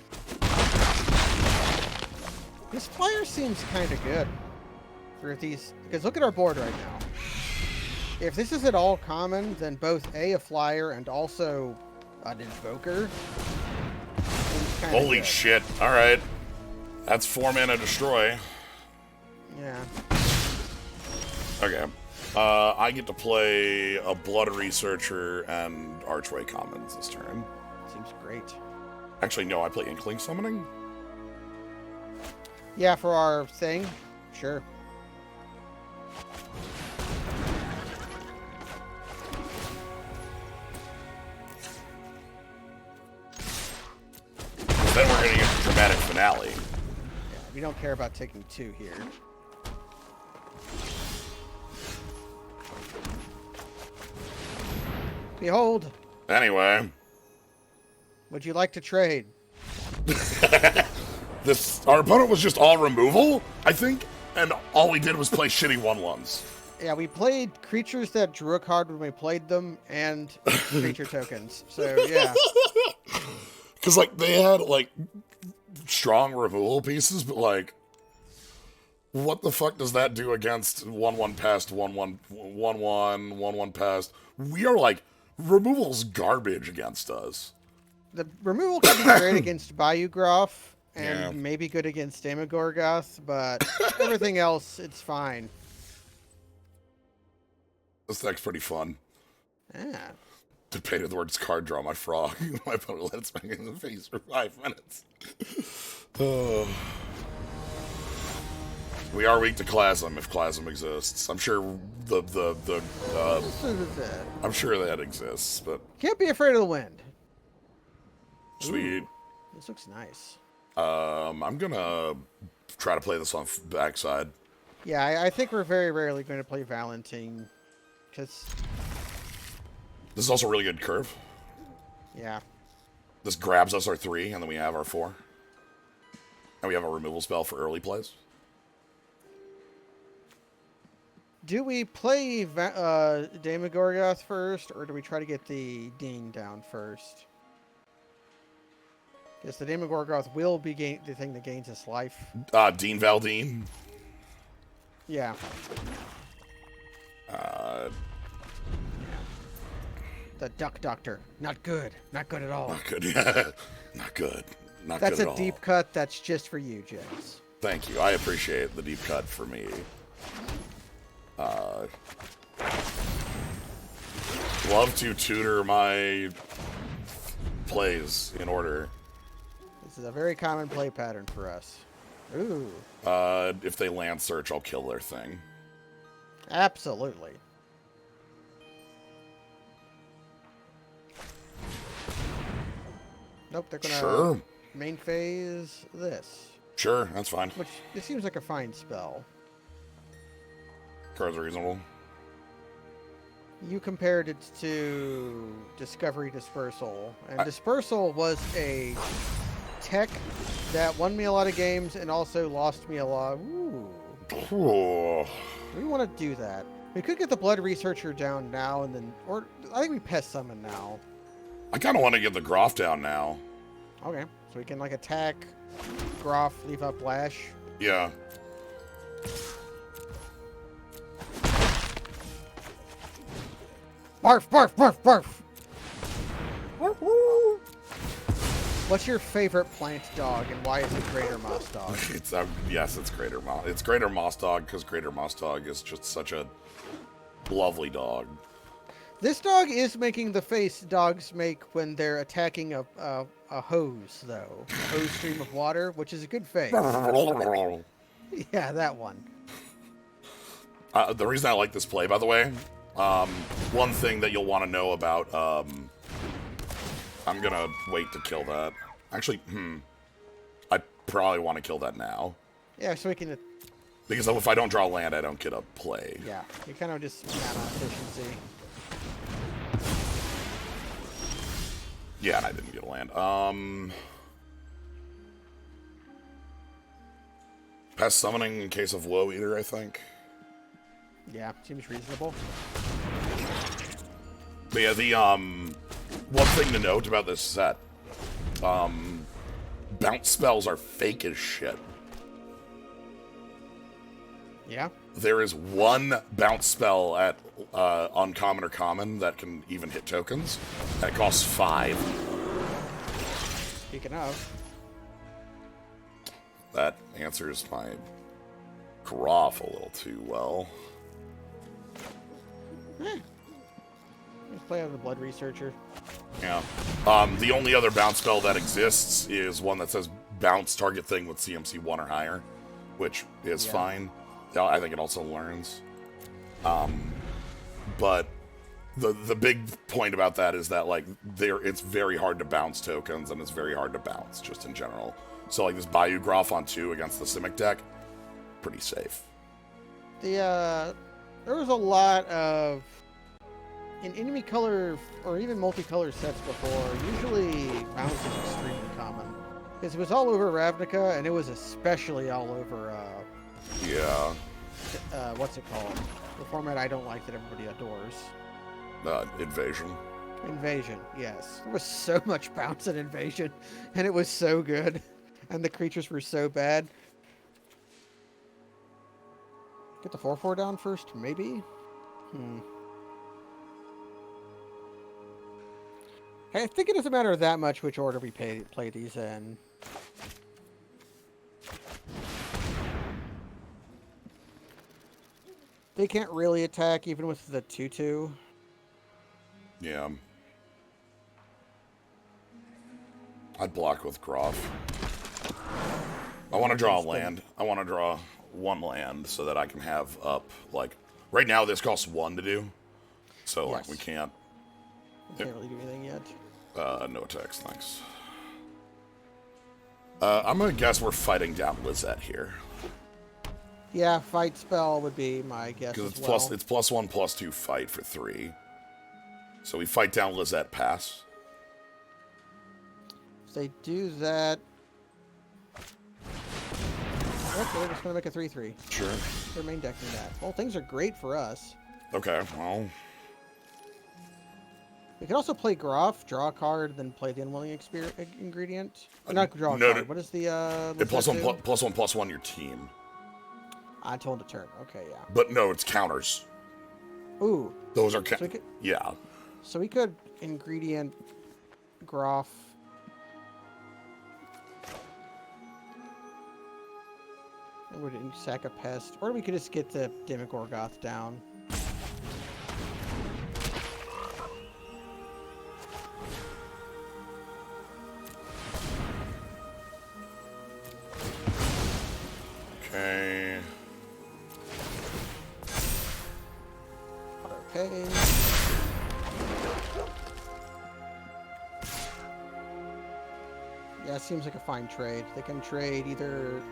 This flyer seems kind of good for these, because look at our board right now. If this is at all common, then both a flyer and also an invoker. Holy shit! All right, that's 4 mana destroy. Yeah. Okay. I get to play a Blood Researcher and Archway Commons this turn. Seems great. Actually, no, I play Inkling Summoning. Yeah, for our thing, sure. Then we're gonna get the dramatic finale. Yeah, we don't care about taking 2 here. Behold. Anyway. Would you like to trade? Our opponent was just all removal, I think, and all we did was play shitty 1/1s. Yeah, we played creatures that drew a card when we played them, and creature tokens. So, yeah. Because, like, they had, like, strong removal pieces, but, like, what the fuck does that do against 1/1 pest, 1/1, 1/1, 1/1 pest? We are, like, removal's garbage against us. The removal can be great against Bayou Groff, and maybe good against Demogorgoth, but everything else, it's fine. This deck's pretty fun. Yeah. Debated the words card draw my frog. My opponent let it smack in the face for 5 minutes. We are weak to Clasm if Clasm exists. I'm sure I'm sure that exists, but Can't be afraid of the wind. sweet. Ooh, this looks nice. I'm gonna try to play this on backside. Yeah, I think we're very rarely going to play Valentine, because This is also a really good curve. yeah. This grabs us our 3, and then we have our 4. And we have a removal spell for early plays. Do we play Demogorgoth first, or do we try to get the Dean down first? Because the Demogorgoth will be the thing that gains us life. Dean Valdine. Yeah. The Duck Doctor. Not good. Not good at all. Not good. Yeah. Not good. Not That's good at a all. deep cut. That's just for you, James. Thank you. I appreciate the deep cut for me. Love to tutor my plays in order. This is a very common play pattern for us. Ooh. If they land search, I'll kill their thing. Absolutely. Nope, they're gonna main phase this. Sure, that's fine. Which, it seems like a fine spell. Cards are reasonable. You compared it to Discovery Dispersal, and Dispersal was a tech that won me a lot of games and also lost me a lot. Ooh. We want to do that. We could get the Blood Researcher down now, and then, or I think we Pest Summon now. I kind of want to get the Groff down now. Okay, so we can like attack, Groff, leave up Lash. Yeah. Barf, barf, barf, barf. What's your favorite plant dog, and why is it Greater Moss Dog? It's yes, it's Greater Moss. It's Greater Moss Dog because Greater Moss Dog is just such a lovely dog. This dog is making the face dogs make when they're attacking a hose, though. A hose stream of water, which is a good face. Yeah, that one. The reason I like this play, by the way, one thing that you'll want to know about, I'm gonna wait to kill that. Actually, I probably want to kill that now. Yeah, so we can... Because if I don't draw land, I don't get a play. Yeah, you kind of just mana efficiency. Yeah, and I didn't get a land. Pest Summoning in case of Woe Eater, I think. Yeah, seems reasonable. But yeah, the, one thing to note about this set, bounce spells are fake as shit. Yeah? There is one bounce spell at uncommon or common that can even hit tokens. That costs 5. Speaking of. That answers my Groff a little too well. Let's play out the Blood Researcher. Yeah. The only other bounce spell that exists is one that says bounce target thing with CMC 1 or higher, which is fine. I think it also learns. But the big point about that is that like it's very hard to bounce tokens and it's very hard to bounce just in general. So like this Bayou Groff on 2 against the Simic deck, pretty safe. There was a lot of in enemy color or even multicolor sets before. Usually bounce is extremely common because it was all over Ravnica and it was especially all over. Yeah. What's it called? The format I don't like that everybody adores. Invasion. Invasion, yes. There was so much bounce in Invasion, and it was so good. And the creatures were so bad. Get the 4/4 down first, maybe? I think it doesn't matter that much which order we play these in. They can't really attack even with the 2/2. Yeah. I'd block with Groff. I want to draw a land. I want to draw 1 land so that I can have up, like... Right now, this costs 1 to do. So, like, we can't... We can't really do anything yet. No attacks, thanks. I'm gonna guess we're fighting down Lizette here. Yeah, fight spell would be my guess Because as it's well. it's +1/+2 fight for 3. So we fight down Lizette pass. If they do that... Okay, they're just going to make a 3/3. Sure. They're main decking that. Well, things are great for us. Okay, well... We could also play Groff, draw a card, then play the Unwilling Ingredient. Not draw a card. What is the... +1/+1 your team. Until end of turn. Okay, yeah. But no, it's counters. Ooh. Those are So yeah. So we could ingredient Groff. We didn't sack a pest. Or we could just get the Demogorgoth down. Okay. Okay. Yeah, it seems like a fine trade. They can trade either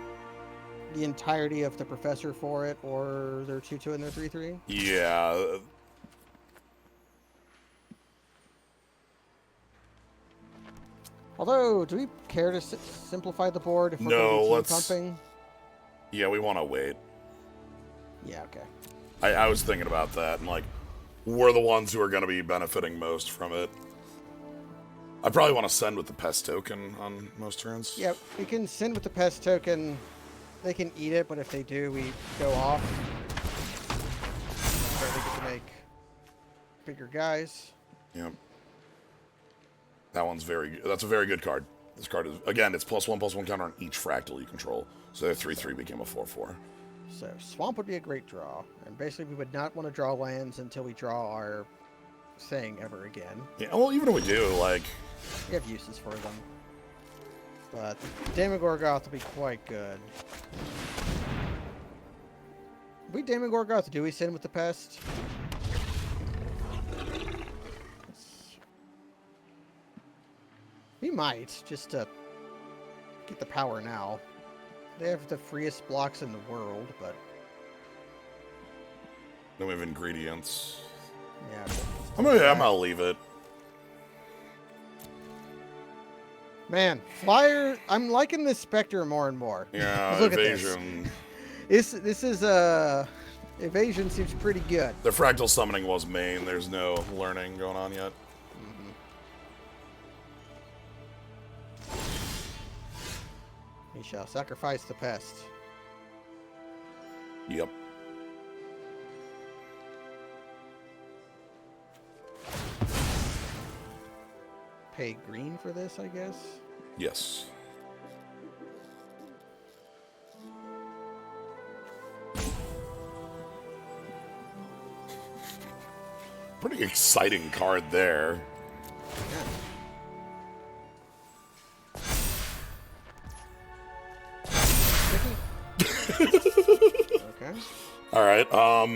the entirety of the Professor for it, or their 2/2 and their 3/3. Yeah. Although, do we care to simplify the board if we're No, going to be let's... pumping? Yeah, we want to wait. Yeah, okay. I was thinking about that, and, like, we're the ones who are going to be benefiting most from it. I probably want to send with the pest token on most turns. Yeah, we can send with the pest token. They can eat it, but if they do, we go off. So they get to make bigger guys. Yep. That one's very good. That's a very good card. This card is, again, it's +1/+1 counter on each fractal you control. So their 3/3 became a 4/4. So Swamp would be a great draw. And basically we would not want to draw lands until we draw our thing ever again. Yeah, well, even if we do, like... We have uses for them. But Demogorgoth will be quite good. We Demogorgoth, do we send with the pest? We might, just to get the power now. They have the freest blocks in the world, but... Then we have ingredients. Yeah. I'm gonna leave it. Man, Flyer, I'm liking this Spectre more and more. Yeah, Look evasion. At this. This is, evasion seems pretty good. The fractal summoning was main. There's no learning going on yet. We shall sacrifice the pest. Yep. Pay green for this, I guess? Yes. Pretty exciting card there. Okay. Alright, I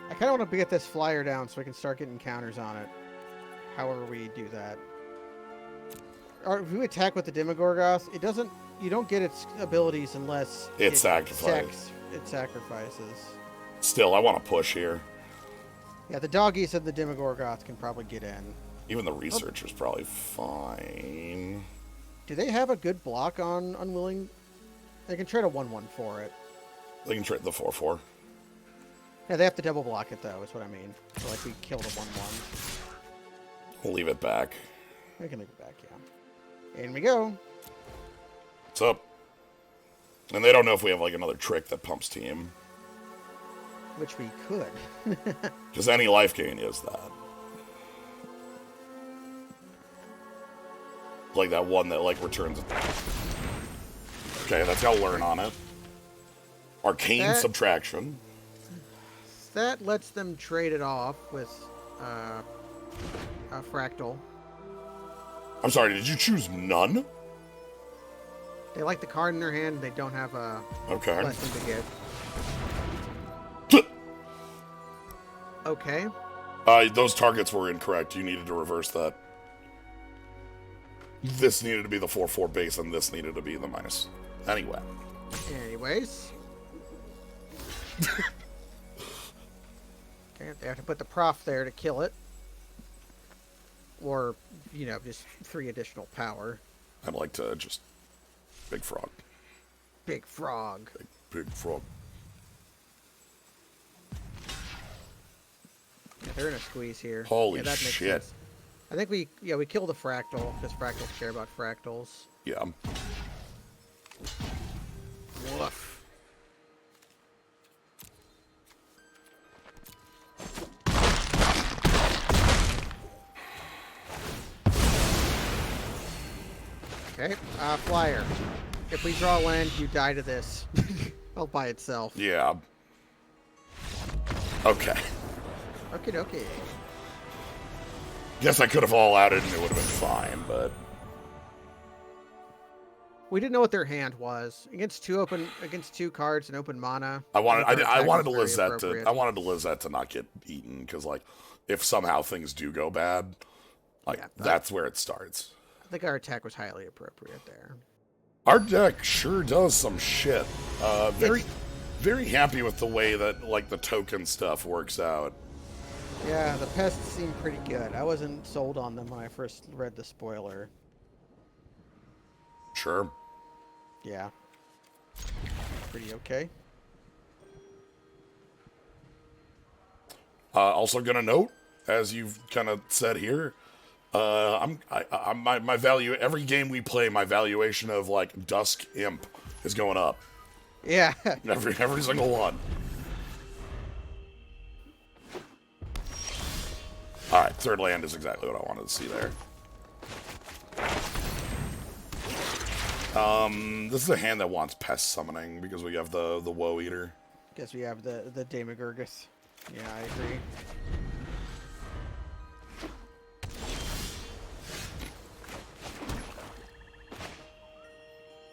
kind of want to get this Flyer down so we can start getting counters on it. However we do that. Or if we attack with the Demogorgoth, it doesn't... You don't get its abilities unless... It sacrifices. It sacrifices. Still, I want to push here. Yeah, the doggies and the Demogorgoth can probably get in. Even the researcher's probably fine. Do they have a good block on Unwilling? They can trade a 1/1 for it. They can trade the 4/4. Yeah, they have to double block it, though, is what I mean. So, like, we kill the 1/1. We'll leave it back. We can leave it back, yeah. In we go. What's up? And they don't know if we have, like, another trick that pumps team. Which we could. Because any life gain is that. Like that one that, like, returns... Okay, that's got to learn on it. Arcane Subtraction. That lets them trade it off with a Fractal. I'm sorry, did you choose none? They like the card in their hand, they don't have a blessing to give. Okay. Those targets were incorrect. You needed to reverse that. This needed to be the 4/4 base, and this needed to be the minus. Anyway. Anyways. Okay, they have to put the prof there to kill it. Or, you know, just 3 additional power. I'd like to just... Big frog. Big frog. Big frog. Yeah, they're in a squeeze here. Holy that makes shit. sense. I think we kill the Fractal, because Fractals care about Fractals. Yeah. Woof. Okay, Flyer. If we draw land, you die to this. All by itself. Yeah. Okay. Okie dokie. Guess I could have all outed and it would have been fine, but We didn't know what their hand was against two cards and open mana. I wanted think our attack was Lizette very appropriate. I wanted Lizette to not get eaten because like if somehow things do go bad, like Yeah, that's where it starts. I think our attack was highly appropriate there. Our deck sure does some shit. Very happy with the way that like the token stuff works out. Yeah, the pests seem pretty good. I wasn't sold on them when I first read the spoiler. Sure. Yeah. Pretty okay. Also gonna note, as you've kind of said here, my value every game we play, my valuation of like Dusk Imp is going up. Yeah. Every single one. All right, third land is exactly what I wanted to see there. This is a hand that wants pest summoning because we have the Woe Eater. Guess we have the Demogorgus. Yeah, I agree.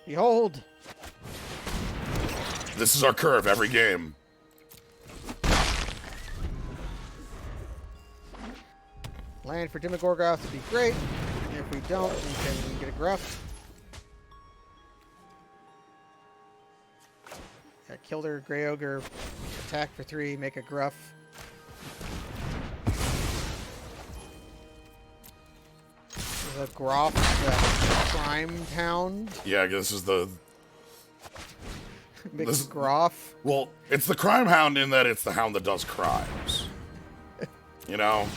Behold! This is our curve every game. Land for Demogorgoth would be great. And if we don't, we can get a Gruff. Yeah, kill their Grey Ogre, attack for 3, make a Gruff. The Groff, the Crime Hound. Yeah, I guess this is the... Big This- Groff. Well, it's the Crime Hound in that it's the hound that does crimes. You know?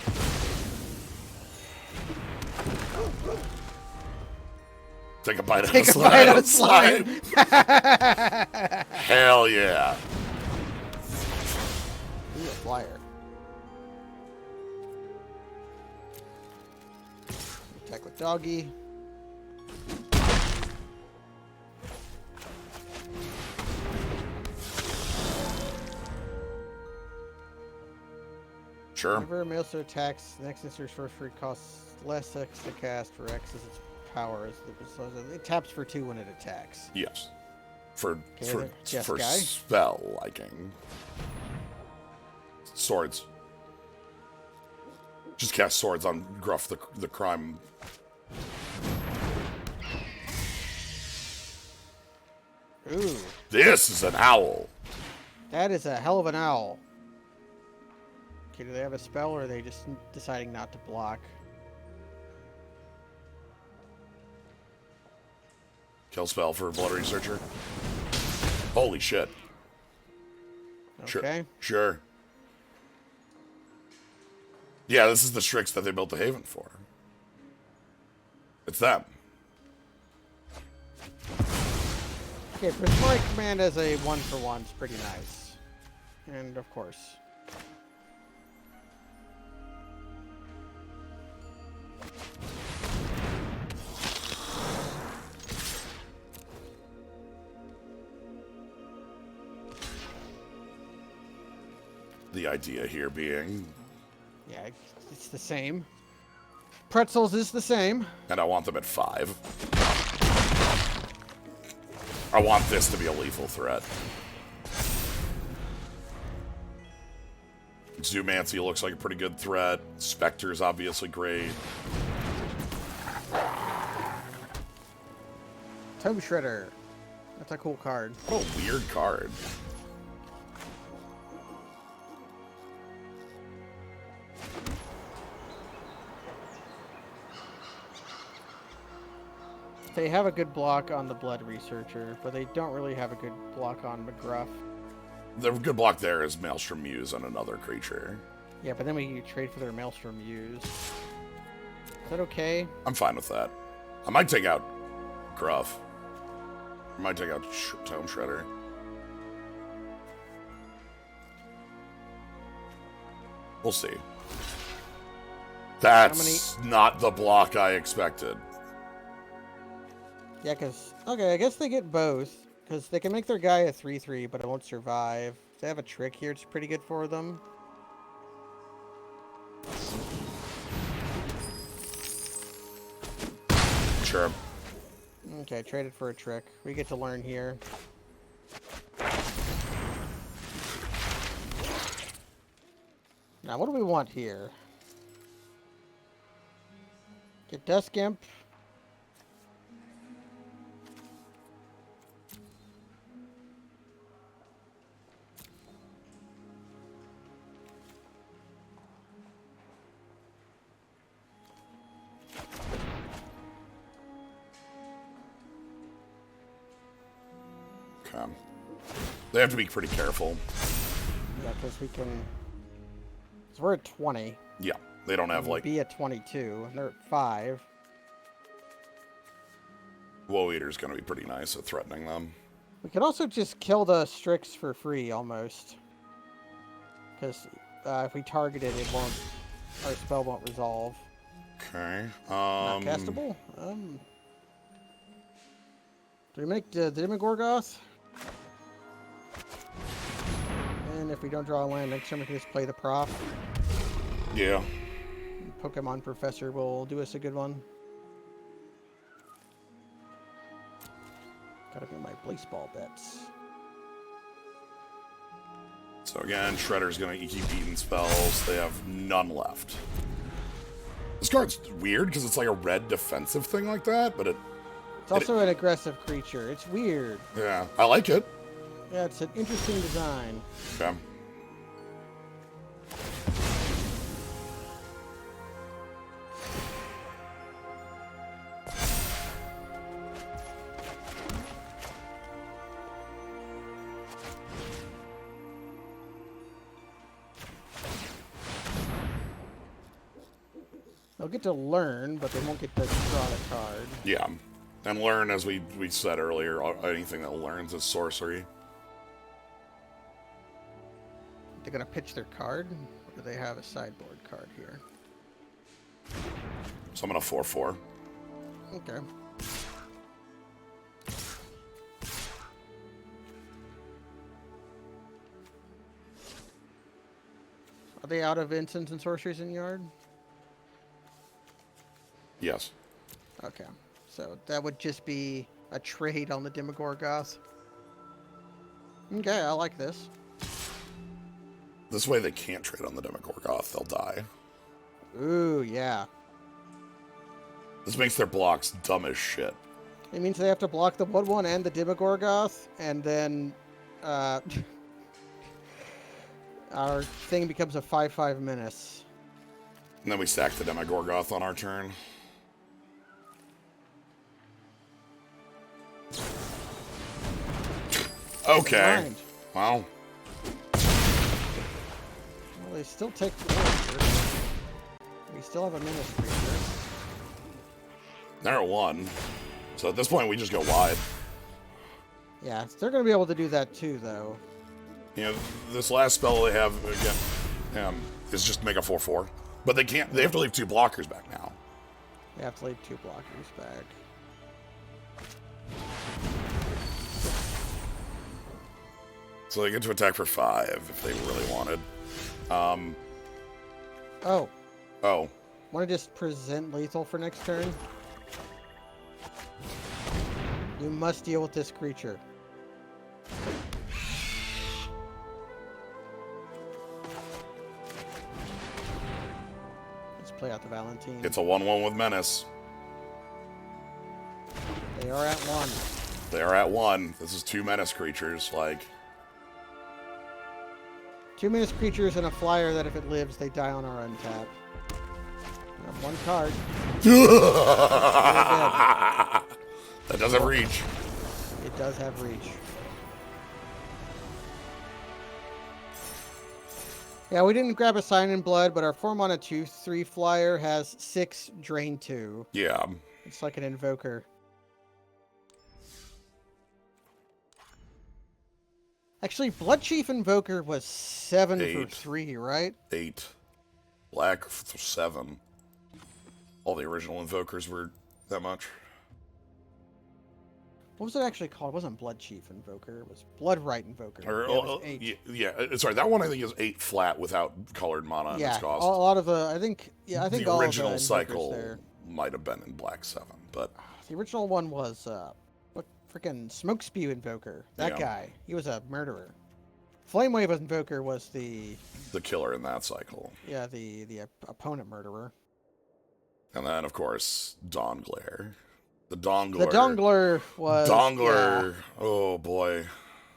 Take a bite Take of a bite of slime. slime. Hell yeah. Ooh, a flyer. Attack with Doggy. Sure. Whenever a Maelstrom attacks, the next insert sorcery costs less X to cast for X as its power. So it taps for 2 when it attacks. Yes. For Yes, for guy. spell liking. Swords. Just cast swords on Gruff the crime. Ooh, This is an owl. that is a hell of an owl. Okay, do they have a spell or are they just deciding not to block? Kill spell for Blood Researcher. Holy shit. Okay. Sure. Yeah, this is the Strix that they built the Haven for. It's them. Okay, Prismatic Command as a 1-for-1 is pretty nice. And of course. The idea here being, Yeah, it's the same. Pretzels is the same. and I want them at 5. I want this to be a lethal threat. Zoomancy looks like a pretty good threat. Spectre's obviously great. Tomb Shredder. That's a cool card. What a weird card. They have a good block on the Blood Researcher, but they don't really have a good block on McGruff. The good block there is Maelstrom Muse and another creature. Yeah, but then we trade for their Maelstrom Muse. Is that okay? I'm fine with that. I might take out Gruff. I might take out Tome Shredder. We'll see. That's not the block I expected. Yeah, because... Okay, I guess they get both. Because they can make their guy a 3-3, but it won't survive. If they have a trick here, it's pretty good for them. Sure. Okay, traded for a trick. We get to learn here. Now, what do we want here? Get Dusk Imp. Okay. They have to be pretty careful. Yeah, because we can... So we're at 20. Yeah, they don't have, like... Be at 22, and they're at 5. Woe Eater's going to be pretty nice at threatening them. We could also just kill the Strix for free, almost. Because if we target it, it won't... Our spell won't resolve. Okay. Not castable? Do we make the Demogorgoth? And if we don't draw a land next turn, we can just play the prof. Yeah. Pokemon Professor will do us a good one. Gotta do my baseball bets. So again, Shredder's going to keep eating spells. They have none left. This card's weird because it's like a red defensive thing like that, but it's also an aggressive creature. It's weird. Yeah, I like it. Yeah, it's an interesting design. Okay. They'll get to learn, but they won't get to draw the card. Yeah. And learn, as we said earlier, anything that learns is sorcery. They're going to pitch their card, or do they have a sideboard card here? So I'm going to 4/4. Okay. Are they out of instants and sorceries in yard? Yes. Okay. So that would just be a trade on the Demogorgoth. Okay, I like this. This way they can't trade on the Demogorgoth. They'll die. Ooh, yeah. This makes their blocks dumb as shit. It means they have to block the Wood one and the Demogorgoth, and then our thing becomes a 5/5 menace. And then we stack the Demogorgoth on our turn. Okay. Wow. Well, they still take 4. We still have a menace creature. They're at 1. So at this point, we just go wide. Yeah, they're going to be able to do that too, though. You know, this last spell they have, again, is just make a 4/4. But they can't, they have to leave 2 blockers back now. They have to leave 2 blockers back. So they get to attack for 5 if they really wanted. Oh. Oh. Want to just present lethal for next turn? You must deal with this creature. Let's play out the Valentine. It's a 1/1 with Menace. They are at 1. They are at 1. This is 2 Menace creatures, like... 2 menace creatures and a flyer that if it lives, they die on our untap. We have 1 card. That does have reach. It does have reach. Yeah, we didn't grab a Sign in Blood, but our 4-mana 2/3 flyer has 6 Drain 2. Yeah. It's like an Invoker. Actually, Bloodchief Invoker was 7 for 3, right? 8. Black for 7. All the original Invokers were that much. What was it actually called? It wasn't Blood Chief Invoker. It was Blood Right Invoker. Or, Yeah, it was 8. sorry, that one I think is 8 flat without colored mana in Yeah, its cost. a lot of the... I think the all original of the cycle there. might have been in Black 7, but... The original one was, what freaking Smoke Spew Invoker. That guy. He was a murderer. Flamewave Invoker was the killer in that cycle. Yeah, the opponent murderer. And then, of course, Dawnglare. The Dongler. The Dongler was... Dongler. Yeah. Oh, boy.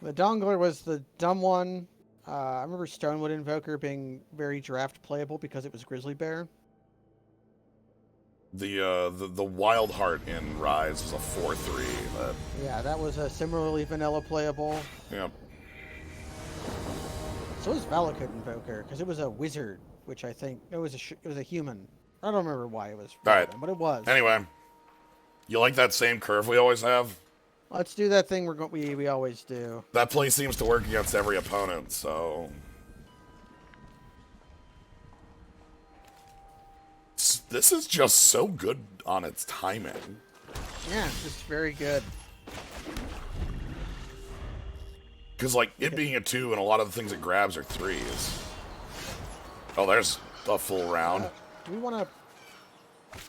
The Dongler was the dumb one. I remember Stonewood Invoker being very draft playable because it was Grizzly Bear. The Wild Heart in Rise was a 4/3. Yeah, that was a similarly vanilla playable. Yep. So was Valakut Invoker because it was a wizard, which I think it was a human. I don't remember why it was. Alright. But it was. Anyway, you like that same curve we always have? Let's do that thing we always do. That play seems to work against every opponent, so... This is just so good on its timing. Yeah, it's just very good. Because, like, it being a 2 and a lot of the things it grabs are 3s. Oh, there's a full round. Do we want to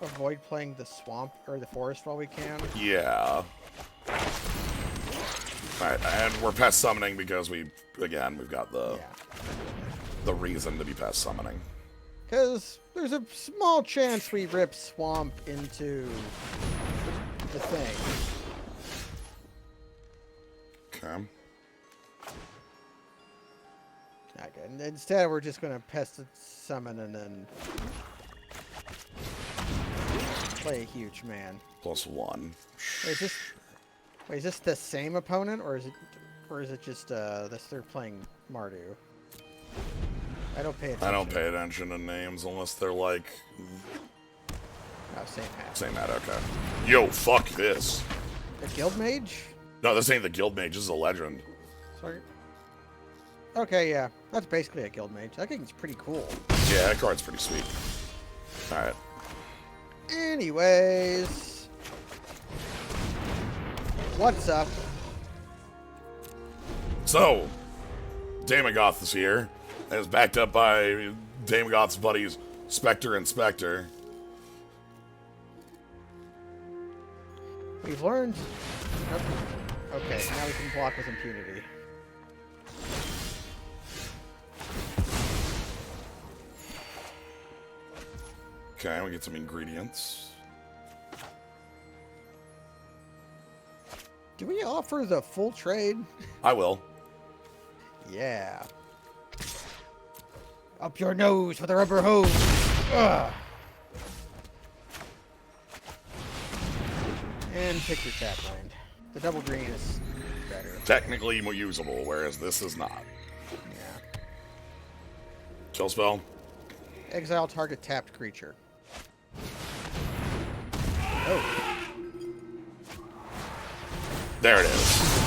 avoid playing the swamp or the forest while we can? Yeah. Alright, and we're pest summoning because we've got the reason to be pest summoning. Because there's a small chance we rip swamp into the thing. Okay. Not good. And instead, we're just going to pest summon and then play a huge man. +1. Is this the same opponent, or is it just they're playing Mardu? I don't pay attention. I don't pay attention to names unless they're like... Oh, same hat. Same hat, okay. Yo, fuck this. The Guild Mage? No, this ain't the Guild Mage, this is a legend. Sorry. Okay, yeah. That's basically a Guild Mage. That thing's pretty cool. Yeah, that card's pretty sweet. Alright. Anyways. What's up? So, Daemogoth is here. And is backed up by Daemogoth's buddies, Spectre and Spectre. We've learned... Okay, now we can block with impunity. Okay, we get some ingredients. Do we offer the full trade? I will. Yeah. Up your nose with a rubber hose. Ugh. And pick your tap land. The double green is better. Technically more usable, whereas this is not. Yeah. Chill spell. Exile target tapped creature. Oh. There it is.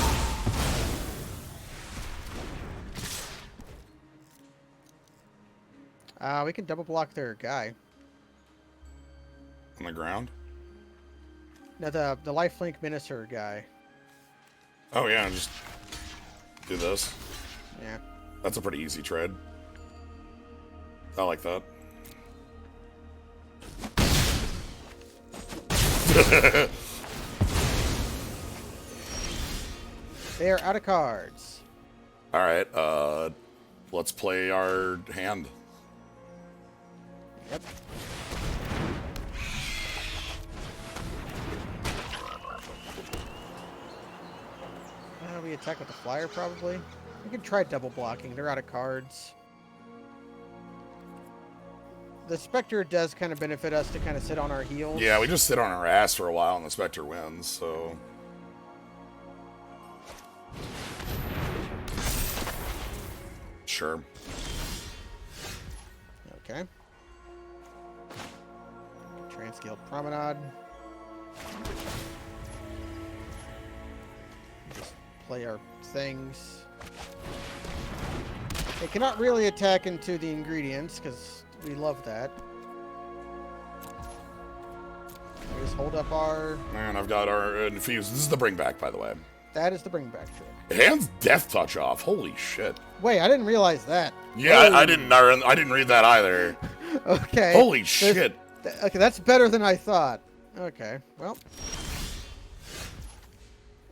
We can double block their guy. On the ground? No, the lifelink minister guy. Oh yeah, just do this. Yeah. That's a pretty easy trade. I like that. They are out of cards. Alright, let's play our hand. Yep. We attack with the flyer, probably. We can try double blocking. They're out of cards. The Spectre does kind of benefit us to kind of sit on our heels. Yeah, we just sit on our ass for a while and the Spectre wins, so... Sure. Okay. Transguild Promenade. Just play our things. It cannot really attack into the ingredients, because we love that. We just hold up our... And I've got our infused. This is the bring back, by the way. That is the bring back trick. It hands death touch off. Holy shit. Wait, I didn't realize that. Yeah, I didn't read that either. Okay. Holy shit. Okay, that's better than I thought. Okay, well.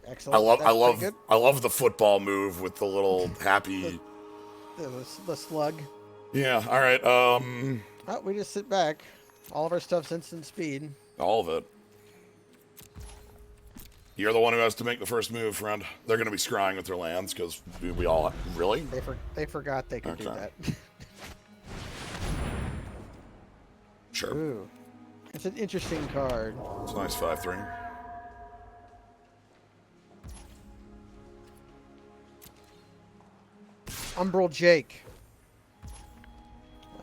Excellent. I love the football move with the little happy. The slug. Yeah. All right. Oh, we just sit back. All of our stuff's instant speed. All of it. You're the one who has to make the first move, friend. They're going to be scrying with their lands because we all really. They forgot they could do that. Sure. Ooh, it's an interesting card. It's a nice 5/3. Umbral Jake.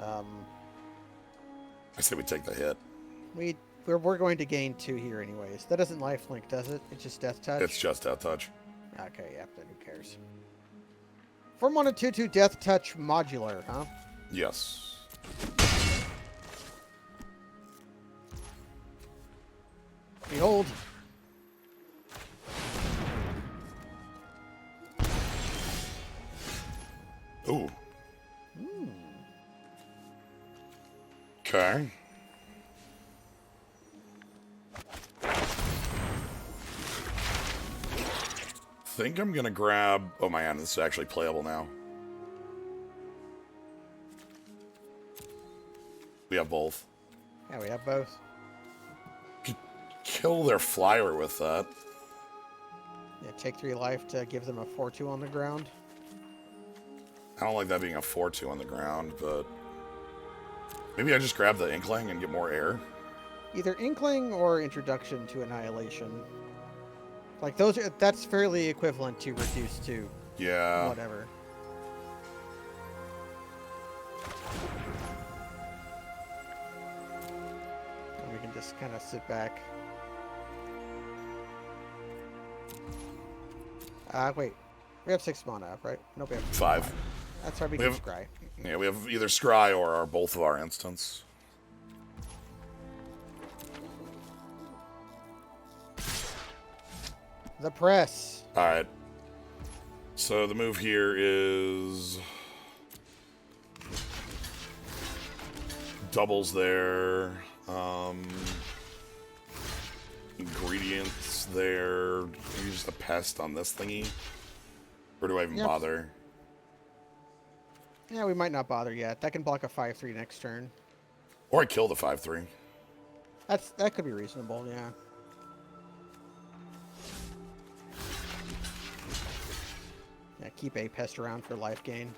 I say we take the hit. We're going to gain 2 here anyways. That doesn't lifelink, does it? It's just death touch? It's just death touch. Okay, yeah, then who cares? Form 1 and 2/2 death touch modular, huh? Yes. Behold. Ooh. Okay. Think I'm gonna grab. Oh man, this is actually playable now. We have both. Yeah, we have both. Kill their flyer with that. Yeah, take 3 life to give them a 4/2 on the ground. I don't like that being a 4/2 on the ground, but maybe I just grab the Inkling and get more air. Either Inkling or Introduction to Annihilation. Like that's fairly equivalent to Reduce to. Yeah. Whatever. And we can just kind of sit back. Wait. We have 6 mana up, right? Nope, we have 5. That's why we can scry. Yeah, we have either Scry or both of our instants. The press. Alright. So the move here is doubles their ingredients there. Use the pest on this thingy. Or do I even bother? Yeah, we might not bother yet. That can block a 5/3 next turn. Or I kill the 5/3. That could be reasonable, yeah. Yeah, keep a pest around for life gain.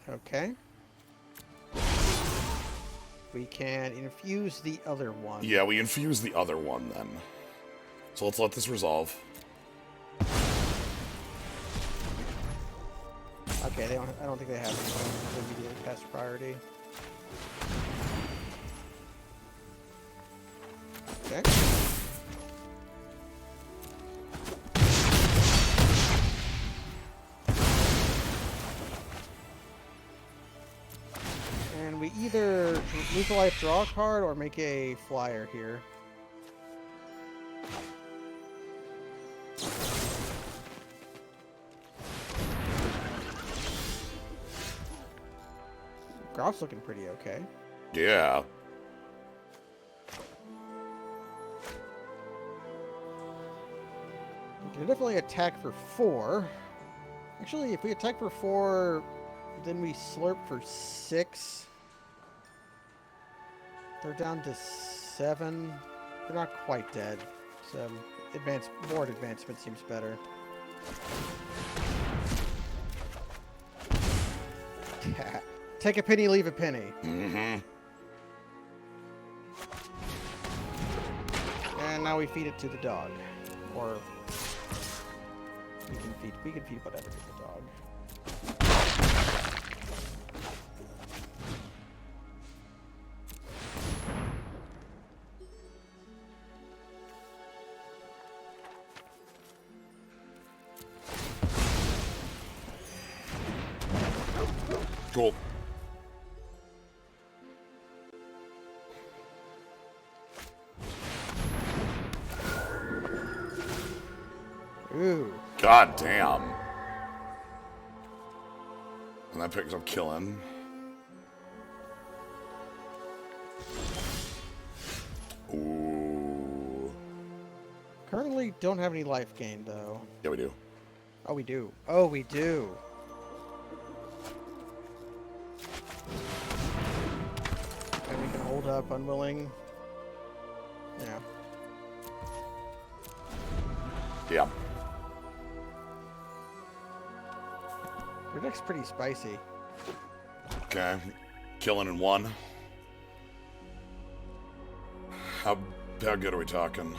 Okay. We can infuse the other one. Yeah, we infuse the other one then. So let's let this resolve. Okay, I don't think they have anything immediately past priority. Okay. And we either lose a life, draw a card, or make a flyer here. Grof's looking pretty okay. Yeah. We can definitely attack for 4. Actually, if we attack for 4, then we slurp for 6. They're down to 7. They're not quite dead. So board advancement seems better. Take a penny, leave a penny. Mm-hmm. And now we feed it to the dog. Or we can feed whatever to the dog. Cool. Ooh. God damn. And that picks up killing. Ooh. Currently don't have any life gain, though. Yeah, we do. Oh, we do. Oh, we do. And we can hold up unwilling. Yeah. Yeah. Your deck's pretty spicy. Okay. Killing in one. How good are we talking?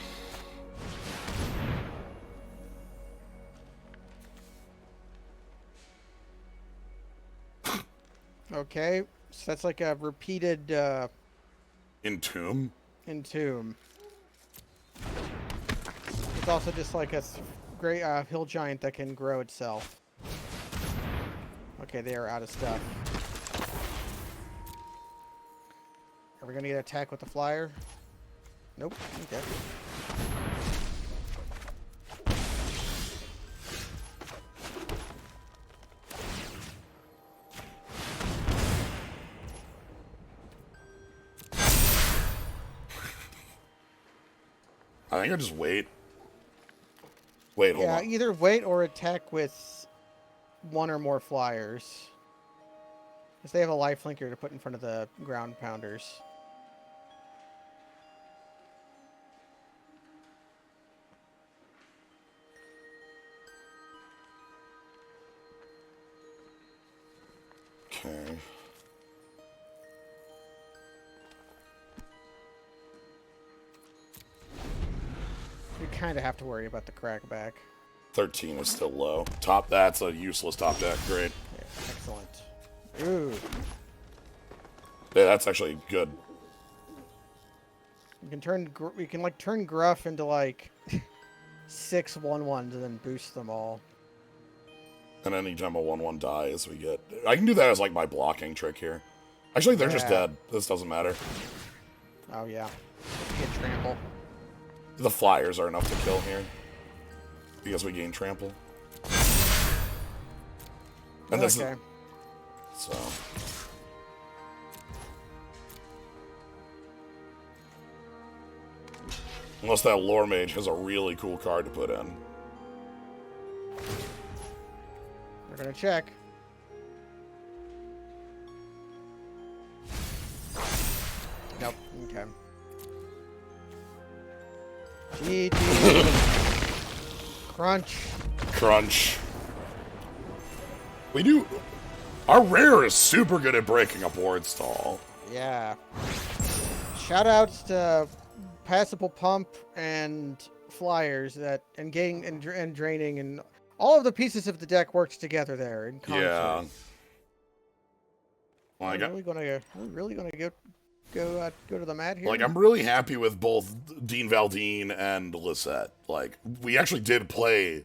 Okay, so that's like a repeated Entomb? entomb. It's also just like a great hill giant that can grow itself. Okay, they are out of stuff. Are we gonna get attacked with the flyer? Nope. Okay. I think I just wait. Wait, hold Yeah, on. either wait or attack with one or more flyers. Because they have a life linker to put in front of the ground pounders. Okay. You kind of have to worry about the crackback. 13 is still low. Top, that's a useless top deck. Great. Yeah, excellent. Ooh. Yeah, that's actually good. We can turn Gruff into like 6 1/1s and then boost them all. And anytime a 1/1 dies, we get... I can do that as, like, my blocking trick here. Actually, they're just dead. This doesn't matter. Oh yeah. Get trample. The flyers are enough to kill here. Because we gain trample. And this Okay. is... So... Unless that lore mage has a really cool card to put in. We're gonna check. Nope. Okay. GG. Crunch. Crunch. We do... Our rare is super good at breaking a board stall. Yeah. Shoutouts to Passable Pump and Flyers and getting and draining and all of the pieces of the deck works together there in concert. Yeah. Well, Are we really gonna go to the mat here? Like, I'm really happy with both Dean Valdine and Lisette. Like, we actually did play.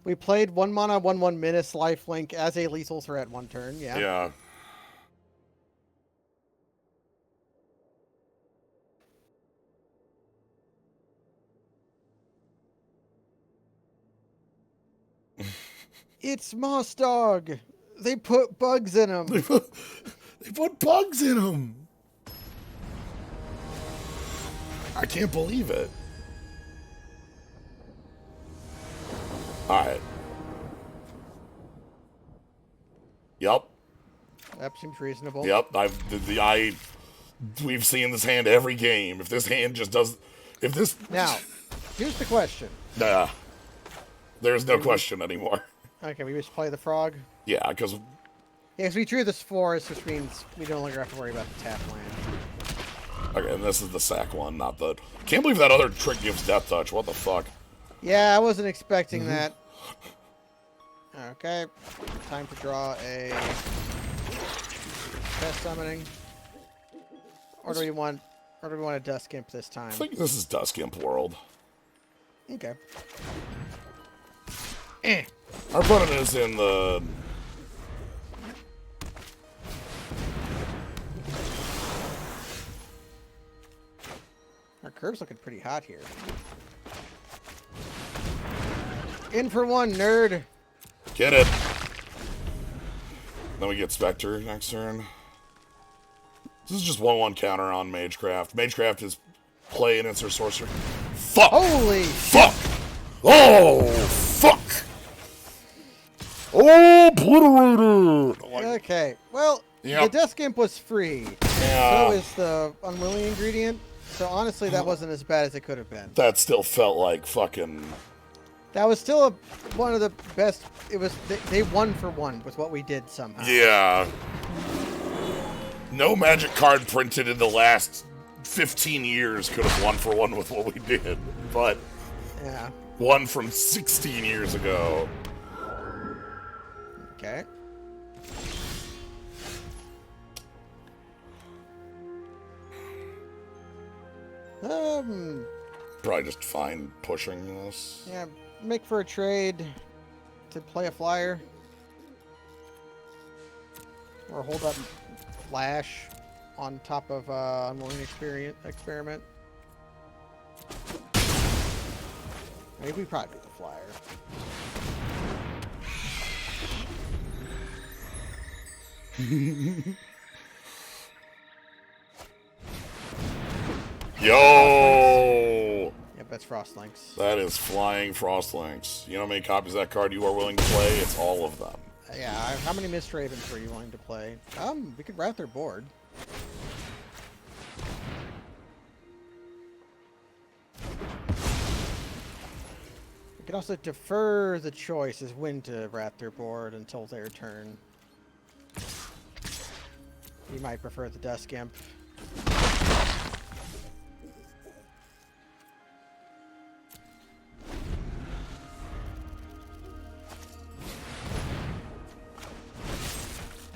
We played 1 mana, 1/1 Menace lifelink as a lethal threat one turn. Yeah. Yeah. It's Moss Dog. They put bugs in them. They put bugs in them. I can't believe it. All right. Yep. That seems reasonable. Yep. We've seen this hand every game. If this hand just does, if this Now, here's the question. nah, there's no question anymore. Okay, we just play the frog. Yeah, because Yeah, because we drew this forest, which means we no longer have to worry about the tap land. okay, and this is the sack one, not the. Can't believe that other trick gives death touch. What the fuck? Yeah, I wasn't expecting that. Okay, time to draw a test summoning. Or do we want a Dusk Imp this time? I think this is Dusk Imp World. Okay. Our opponent is in the curve's looking pretty hot here. In for one, nerd. Get it. Then we get Spectre next turn. This is just 1/1 counter on Magecraft. Magecraft is play an insert sorcerer. Fuck! Holy fuck! Oh, fuck! Oh, obliterated! Okay, well, the Death Gimp was free. Yeah. So is the Unwilling Ingredient. So honestly, that wasn't as bad as it could have been. That still felt like fucking... That was still one of the best. It was they won for one with what we did somehow. Yeah. No Magic card printed in the last 15 years could have won for one with what we did. But yeah, one from 16 years ago. Okay. Probably just fine pushing this. Yeah, make for a trade to play a flyer. Or hold up Flash on top of Unwilling Experiment. Maybe we probably do the flyer. Yo! Yep, that's Frostlinks. That is flying Frostlinks. You know how many copies of that card you are willing to play? It's all of them. Yeah, how many Mist Ravens were you willing to play? We could route their board. We can also defer the choice as when to rat their board until their turn. You might prefer the Dust Gimp.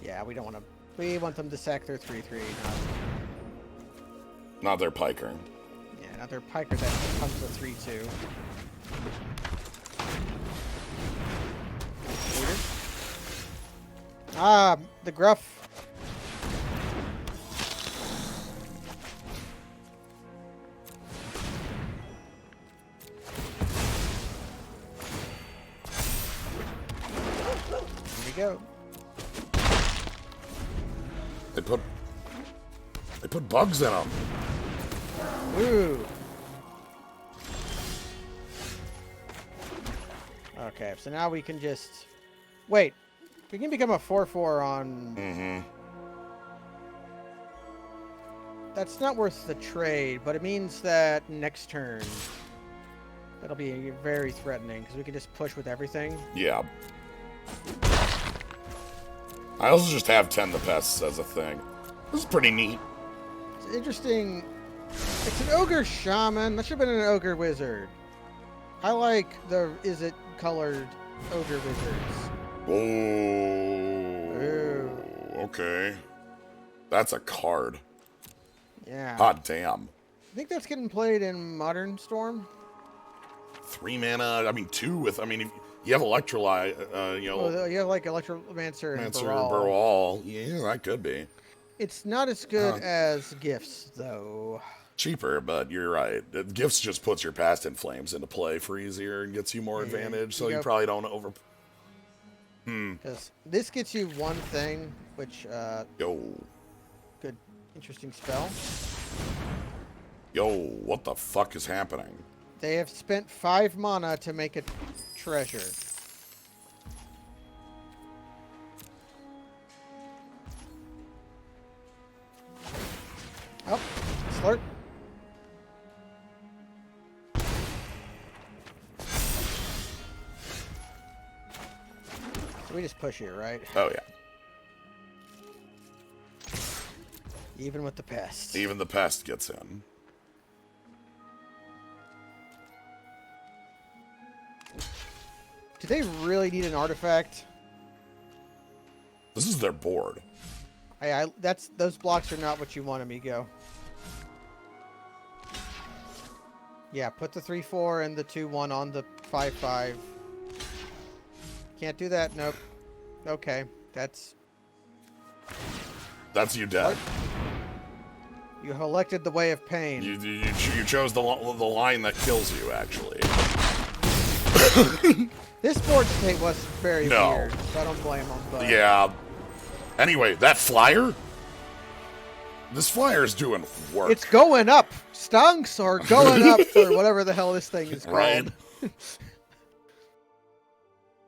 Yeah, we don't want to. We want them to sack their 3/3, Not their Piker. Yeah, not their Piker that comes to 3/2. Ah, the Gruff. Here we go. They put bugs in them. Ooh. Okay, so now we can just wait. We can become a 4/4 on. Mm-hmm. That's not worth the trade, but it means that next turn that'll be very threatening because we can just push with everything. Yeah. I also just have 10 the Pests as a thing. This is pretty neat. It's interesting. It's an Ogre Shaman. That should have been an Ogre Wizard. I like the Is It colored Ogre Wizards. Oh. Ooh. Okay. That's a card. Yeah. Hot damn. I think that's getting played in Modern Storm. 3 mana. I mean, 2 with. I mean, you have Electrolyte. You know. Well, you have like Electromancer and Baral. Baral. Yeah, that could be. It's not as good as Gifts, though. Cheaper, but you're right. Gifts just puts your Past in Flames into play for easier and gets you more advantage, so you probably don't over... Because this gets you one thing, which... Yo. Good, interesting spell. Yo, what the fuck is happening? They have spent 5 mana to make a treasure. Oh, slurp. So we just push here, right? Oh, yeah. Even with the pest. Even the Pest gets in. Do they really need an artifact? This is their board. Those blocks are not what you want, amigo. Yeah, put the 3/4 and the 2/1 on the 5/5. Can't do that. Nope. Okay, that's you dead. You have elected the way of pain. You chose the line that kills you, actually. This board state was very No. weird, so I don't blame them. But Yeah. Anyway, that flyer? This flyer's doing work. it's going up. Stunks are going up for whatever the hell this thing is called. Right.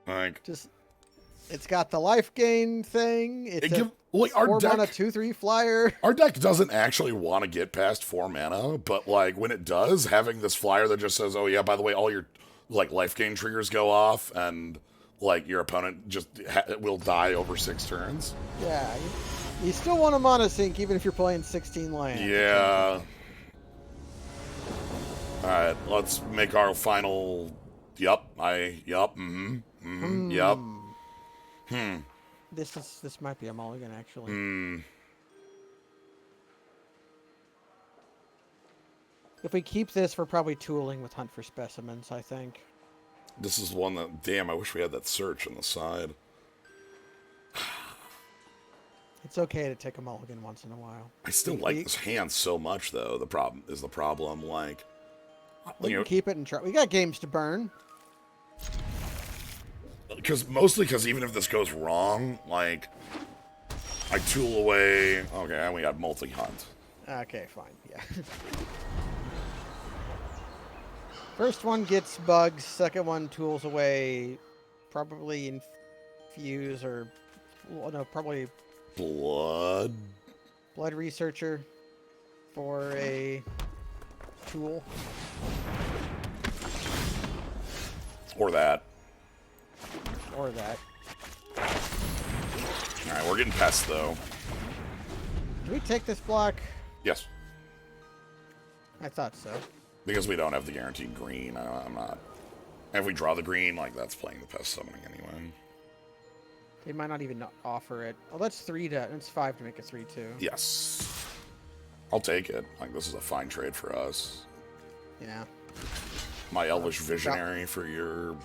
Like, It's got the life gain thing. It's a our 4 deck, mana 2/3 flyer. Our deck doesn't actually want to get past 4 mana, but like when it does, having this flyer that just says, "Oh yeah, by the way, all your like life gain triggers go off, and like your opponent just will die over 6 turns." Yeah, you still want a mana sink even if you're playing 16 lands. Yeah. All right, let's make our final. Yup. Yup. This might be a mulligan actually. If we keep this, we're probably tooling with Hunt for Specimens, I think. This is one that, damn, I wish we had that search on the side. It's okay to take a mulligan once in a while. I still like this hand so much, though. The problem, like, We can keep it and try. We got games to burn. Mostly because even if this goes wrong, like, I tool away. Okay, and we got multi-hunt. Okay, fine. Yeah. First one gets bugs. Second one tools away. Probably infuse or no, probably Blood researcher for a tool. or that. Or that. All right, we're getting pests though. Do we take this block? Yes, I thought so. because we don't have the guaranteed green. I'm not. If we draw the green, like that's playing the pest summoning anyway. They might not even offer it. Oh, that's 5 to make it 3/2. Yes, I'll take it. Like this is a fine trade for us. Yeah. My Elvish Visionary for your.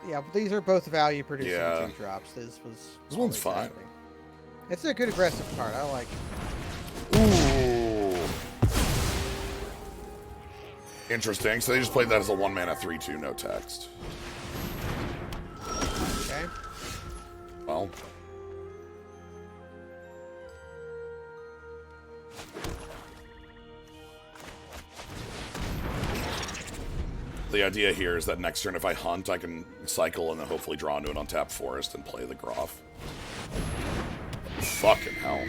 Yeah, but these are both value producing Yeah. 2 drops. This This one's always fine. happening. It's a good aggressive card. I like it. Ooh. Interesting. So they just played that as a 1 mana 3/2, no text. Okay. Well. The idea here is that next turn, if I hunt, I can cycle and then hopefully draw into an untapped forest and play the Groff. Fucking hell.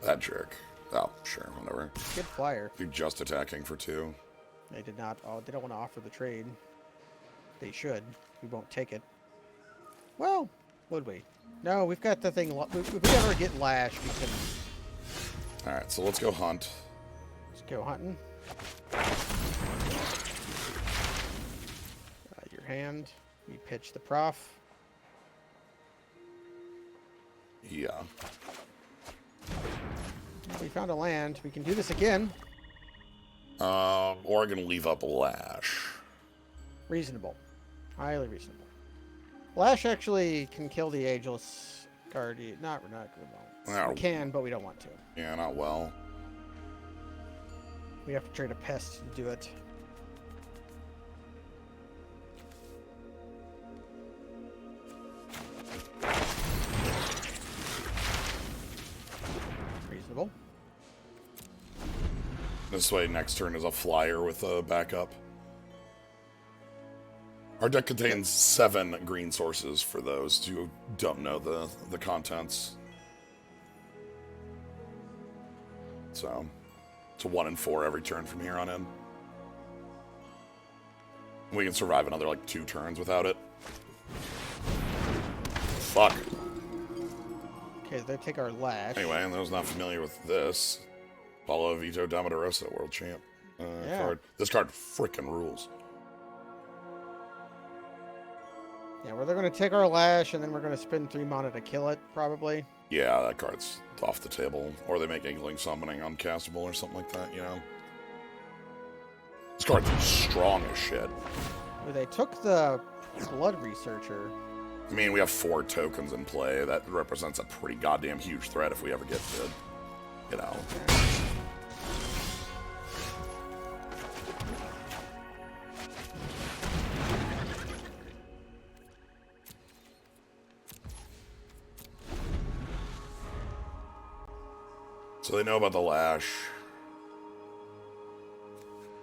That jerk. Oh, sure, whatever. Good flyer. You're just attacking for 2. They did not. Oh, they don't want to offer the trade. They should. We won't take it. Well, would we? No, we've got the thing. If we ever get lash, we can. Alright, so let's go hunt. Let's go hunting. Your hand. We pitch the prof. Yeah. We found a land. We can do this again. Or I'm gonna leave up a lash. Reasonable. Highly reasonable. Lash actually can kill the Ageless Guardian. Not No. we can, but we don't want to. Yeah, not well. We have to trade a pest to do it. Reasonable. This way, next turn is a flyer with a backup. Our deck contains 7 green sources for those who don't know the contents. So, it's a 1 and 4 every turn from here on in. We can survive another, like, 2 turns without it. Fuck. Okay, they take our lash. Anyway, and those not familiar with this, Paulo Vito Damaderosa, world champ Yeah. card. This card frickin' rules. Yeah, well, they're going to take our lash, and then we're going to spend 3 mana to kill it, probably. Yeah, that card's off the table. Or they make Inkling Summoning uncastable or something like that, you know? This card's strong as shit. Well, they took the Blood Researcher. I mean, we have 4 tokens in play. That represents a pretty goddamn huge threat if we ever get to, you know. So they know about the lash.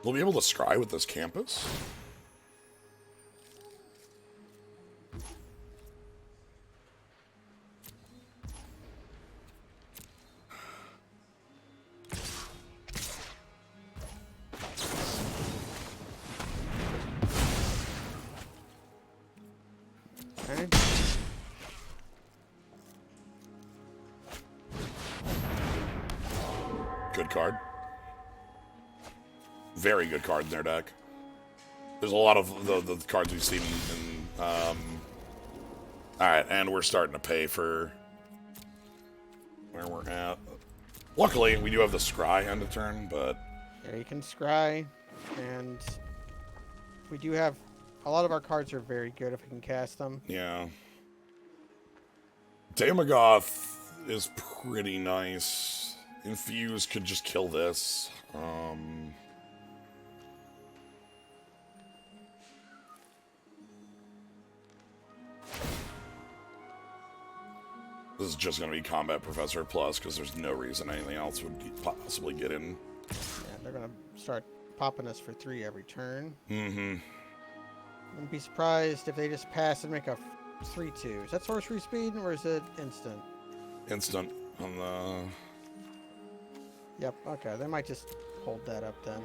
We'll be able to scry with this campus? Okay. Good card. Very good card in their deck. There's a lot of the cards we've seen in... Alright, and we're starting to pay for where we're at. Luckily, we do have the scry end of turn, but... Yeah, you can scry, and we do have... A lot of our cards are very good if we can cast them. Yeah. Daemogoth is pretty nice. Infuse could just kill this. This is just going to be Combat Professor Plus, because there's no reason anything else would possibly get in. Yeah, they're going to start popping us for 3 every turn. Mm-hmm. Wouldn't be surprised if they just pass and make a 3/2. Is that sorcery speed, or is it instant? Instant on the... Yep, okay. They might just hold that up then.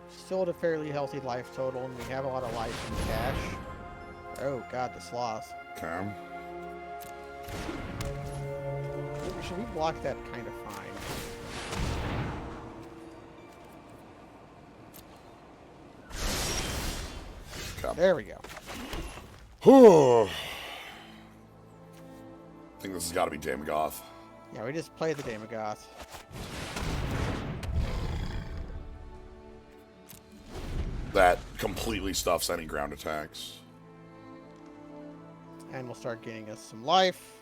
Still at a fairly healthy life total, and we have a lot of life in cash. Oh god, the sloth. Okay. Actually, we blocked that kind of fine. Okay. There we go. Whew. I think this has got to be Daemogoth. Yeah, we just played the Daemogoth. That completely stuffs any ground attacks. And we'll start getting us some life.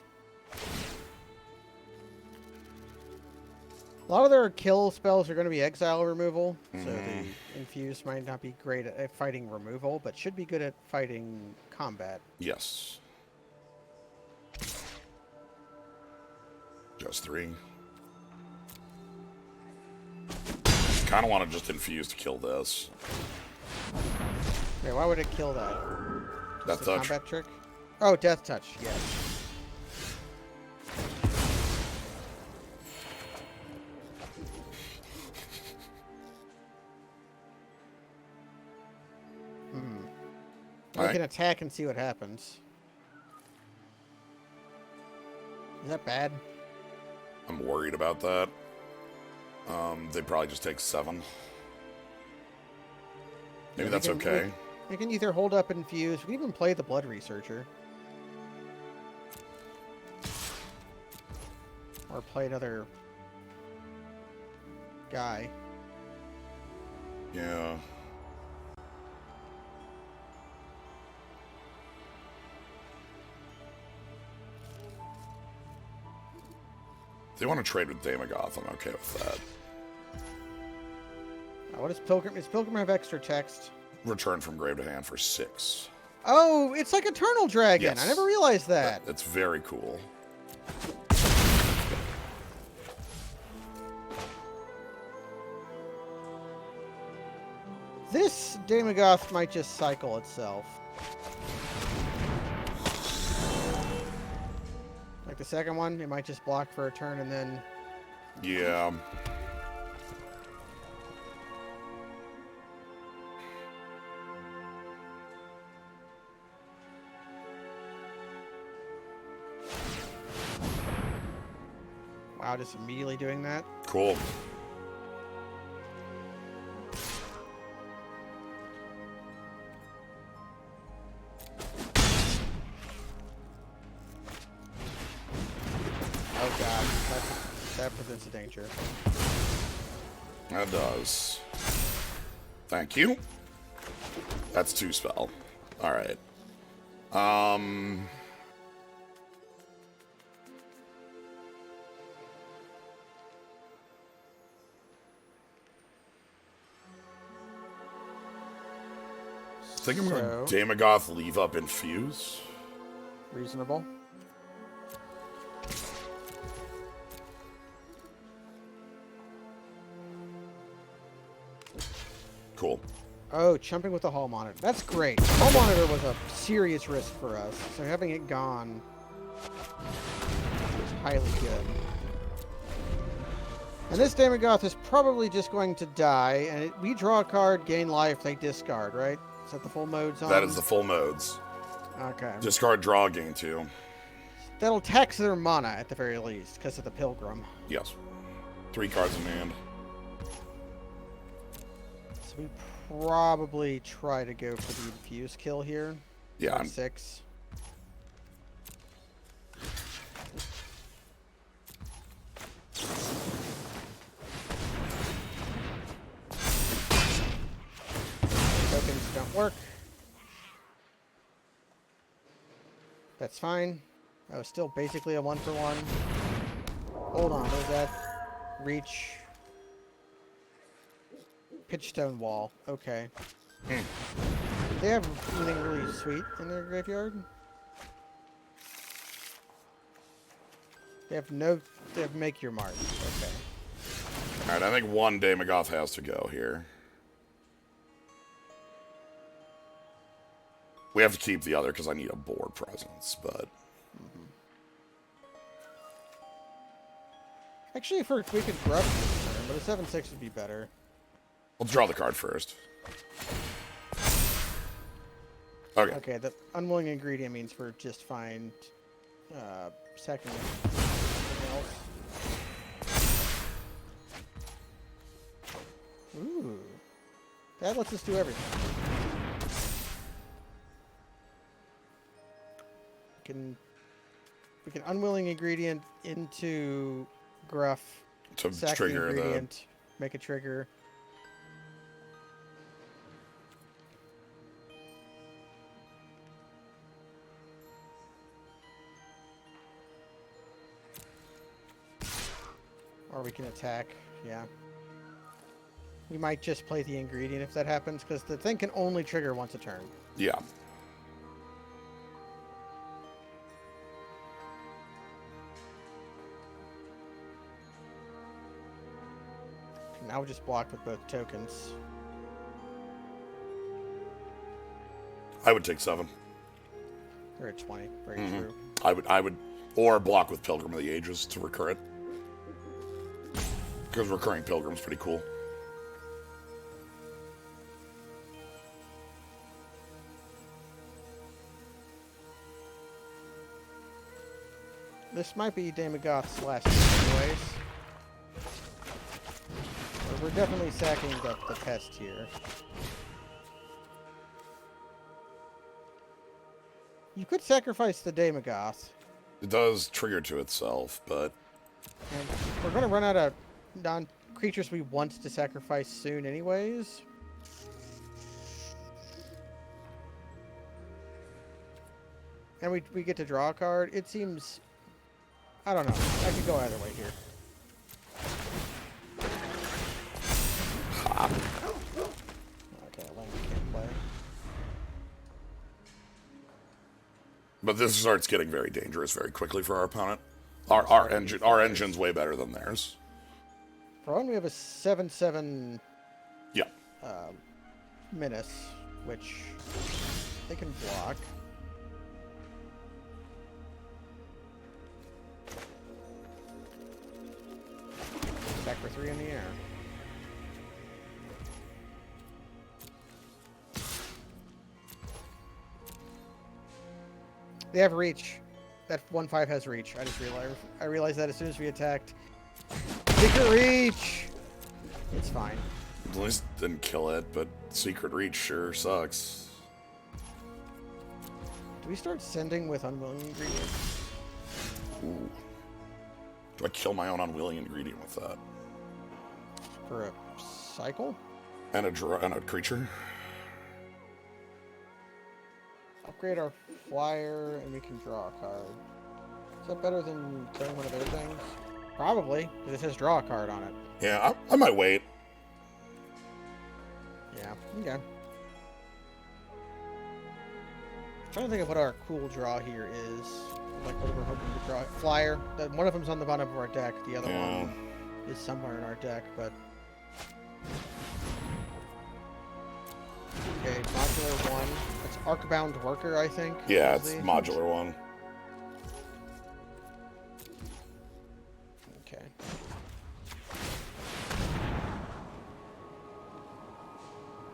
A lot of their kill spells are going to be exile removal, so the infuse might not be great at fighting removal, but should be good at fighting combat. Yes. Just 3. Kind of want to just infuse to kill this. Okay, why would it kill that? Death Just a touch. combat trick? Oh, death touch, yes. We can attack and see what happens. Is that bad? I'm worried about that. They probably just take 7. Maybe Yeah, that's okay. We can either hold up and infuse. We can even play the Blood Researcher. Or play another guy. Yeah. If they want to trade with Daemogoth, I'm okay with that. What is Pilgrim? Does Pilgrim have extra text? Return from grave to hand for 6. Oh, it's like Eternal Dragon. Yes. I never realized that. That's very cool. This Daemogoth might just cycle itself. Like the second one, it might just block for a turn and then... Yeah. Wow, just immediately doing that. Cool. Oh god, that danger. That does. Thank you. That's 2 spell. Alright. I think I'm going to Daemogoth leave up Infuse. Reasonable. Cool. Oh, chumping with the Hall Monitor. That's great. Hall Monitor was a serious risk for us, so having it gone is highly good. And this Daemogoth is probably just going to die, and we draw a card, gain life, they discard, right? Is that the full modes on? That is the full modes. Okay. Discard, draw, gain 2. That'll tax their mana at the very least, because of the Pilgrim. Yes. 3 cards in hand. So we probably try to go for the Infuse kill here. Yeah. 6. Tokens don't work. That's fine. Oh, still basically a 1-for-1. Hold on, there's that. Reach. Pitchstone Wall. Okay. Do they have anything really sweet in their graveyard? They have Make Your Mark. Okay. Alright, I think 1 Daemogoth has to go here. We have to keep the other because I need a board presence, but... Actually, if we could gruff this turn, but a 7/6 would be better. Let's draw the card first. Okay. Okay, the unwilling ingredient means we're just fine. Second. Something else. Ooh. That lets us do everything. We can unwilling ingredient into gruff. To sack trigger the ingredient, make a trigger. Or we can attack, yeah. We might just play the ingredient if that happens, because the thing can only trigger once a turn. Yeah. Now we just block with both tokens. I would take 7. They're at 20, very true. I would, or block with Pilgrim of the Ages to recur it. Because recurring Pilgrim's pretty cool. This might be Daemogoth's last turn anyways. We're definitely sacking the pest here. You could sacrifice the Daemogoth. It does trigger to itself, but... And we're going to run out of non-creatures we want to sacrifice soon anyways. And we get to draw a card. It seems... I don't know. I could go either way here. Okay, land can't play. But this starts getting very dangerous very quickly for our opponent. Our engine's way better than theirs. For one, we have a 7/7 Yeah. Menace, which they can block. Back for 3 in the air. They have reach. That 1/5 has reach. I just realized. I realized that as soon as we attacked. Secret reach. It's fine. At least didn't kill it, but secret reach sure sucks. Do we start sending with unwilling ingredients? Ooh. Do I kill my own unwilling ingredient with that? For a cycle? And a creature? Upgrade our flyer and we can draw a card. Is that better than killing one of their things? Probably, because it says draw a card on it. Yeah, I might wait. Yeah, okay. I'm trying to think of what our cool draw here is. Like what we're hoping to draw. Flyer. One of them's on the bottom of our deck. The other one is somewhere in our deck, but... Okay, modular one. It's Arcbound Worker, I think. Yeah, it's modular one. Okay.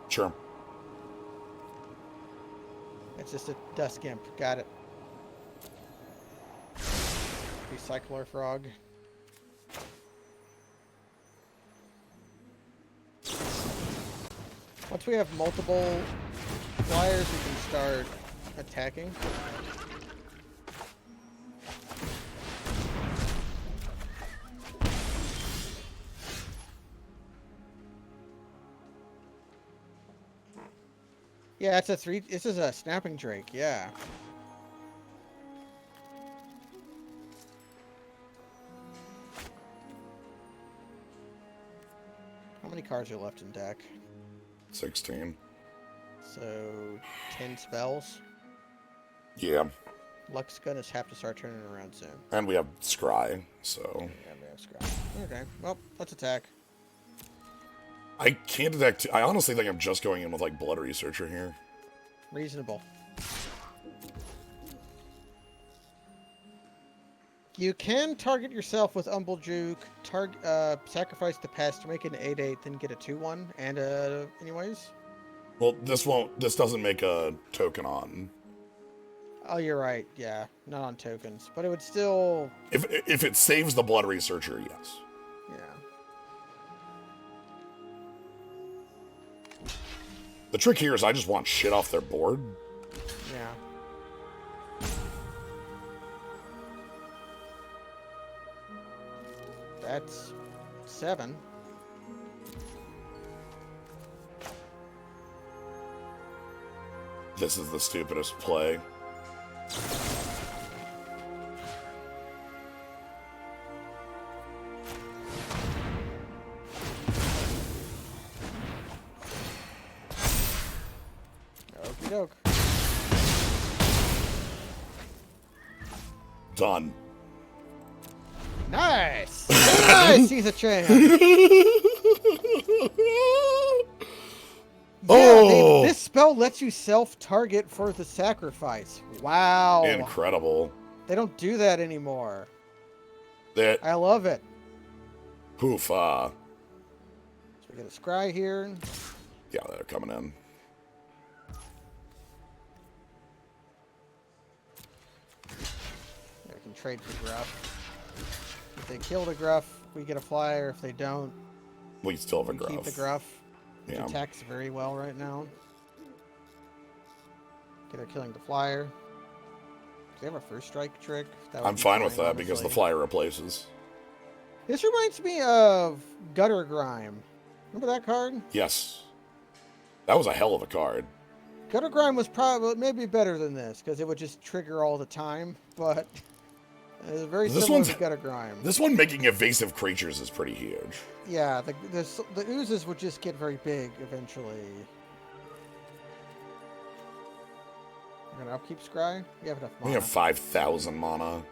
Sure. It's just a Dusk Imp. Got it. Recycler Frog. Once we have multiple flyers, we can start attacking. Yeah, it's a 3. This is a Snapping Drake, yeah. How many cards are left in deck? 16. So, 10 spells. Yeah. Luck's gonna have to start turning around soon. And we have Scry, so... Yeah, we have Scry. Okay, well, let's attack. I can't detect... I honestly think I'm just going in with, like, Blood Researcher here. Reasonable. You can target yourself with Umblejuke, sacrifice the pest to make it an 8/8, then get a 2/1, and anyways. Well, this doesn't make a token on. Oh, you're right, yeah, not on tokens, but it would still... If it saves the Blood Researcher, yes. Yeah. The trick here is I just want shit off their board. Yeah. That's 7. This is the stupidest play. Okie doke. Done. Nice! Nice! He's a champ! Oh! This spell lets you self-target for the sacrifice. Wow. Incredible. They don't do that anymore. That... I love it. Poof, So we get a scry here. Yeah, they're coming in. We can trade for Gruff. If they kill the Gruff, we get a flyer. If they don't, We still have a we Gruff. keep the Gruff. Which Yeah. attacks very well right now. Okay, they're killing the flyer. Do they have a first strike trick? That would I'm be fine with that because the honestly. flyer replaces. This reminds me of Gutter Grime. Remember that card? Yes. That was a hell of a card. Gutter Grime was probably maybe better than this because it would just trigger all the time, but it was very similar to Gutter Grime. This one making evasive creatures is pretty huge. Yeah, the oozes would just get very big eventually. We're gonna upkeep Scry. We have enough mana. We have 5,000 mana.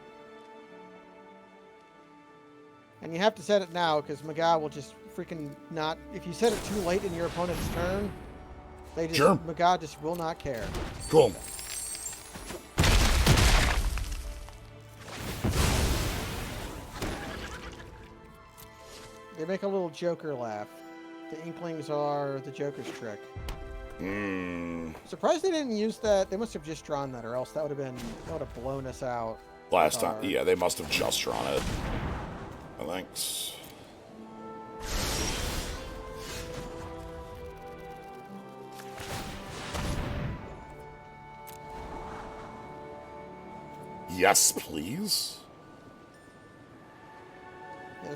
And you have to set it now because Maga will just freaking not. If you set it too late in your opponent's turn, they just Sure. Maga just will not care. Cool. They make a little Joker laugh. The Inklings are the Joker's trick. Surprised they didn't use that. They must have just drawn that, or else that would have blown us out. Last time, yeah, they must have just drawn it. Oh, thanks. Yes, please.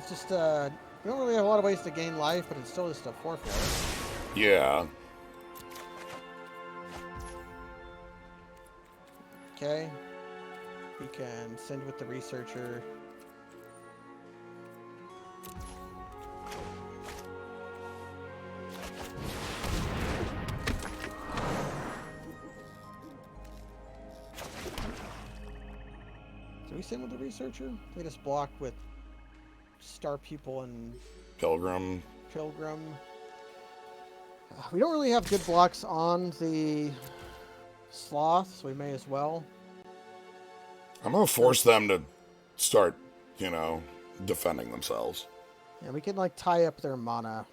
It's just we don't really have a lot of ways to gain life, but it's still just a 4/4. Yeah. Okay. We can send with the researcher. Do we send with the researcher? We just block with Star Pupil and Pilgrim. We don't really have good blocks on the Sloth, so we may as well. I'm gonna force them to start, you know, defending themselves. Yeah, we can like tie up their mana.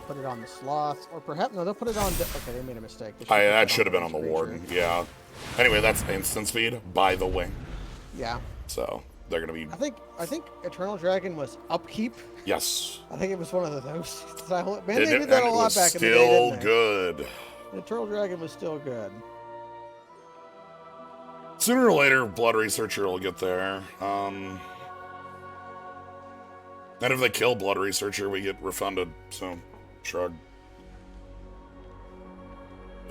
Put it on the Sloth, or perhaps no, they'll put it on. Okay, they made a mistake. That should have been on the Warden. Yeah. Anyway, that's instant speed, by the way. Yeah. So they're gonna be. I think Eternal Dragon was upkeep. Yes. I think it was one of those. Man, They they did that a lot back in the day. Still good. Eternal Dragon was still good. Sooner or later, Blood Researcher will get there. And if they kill Blood Researcher, we get refunded. So, shrug.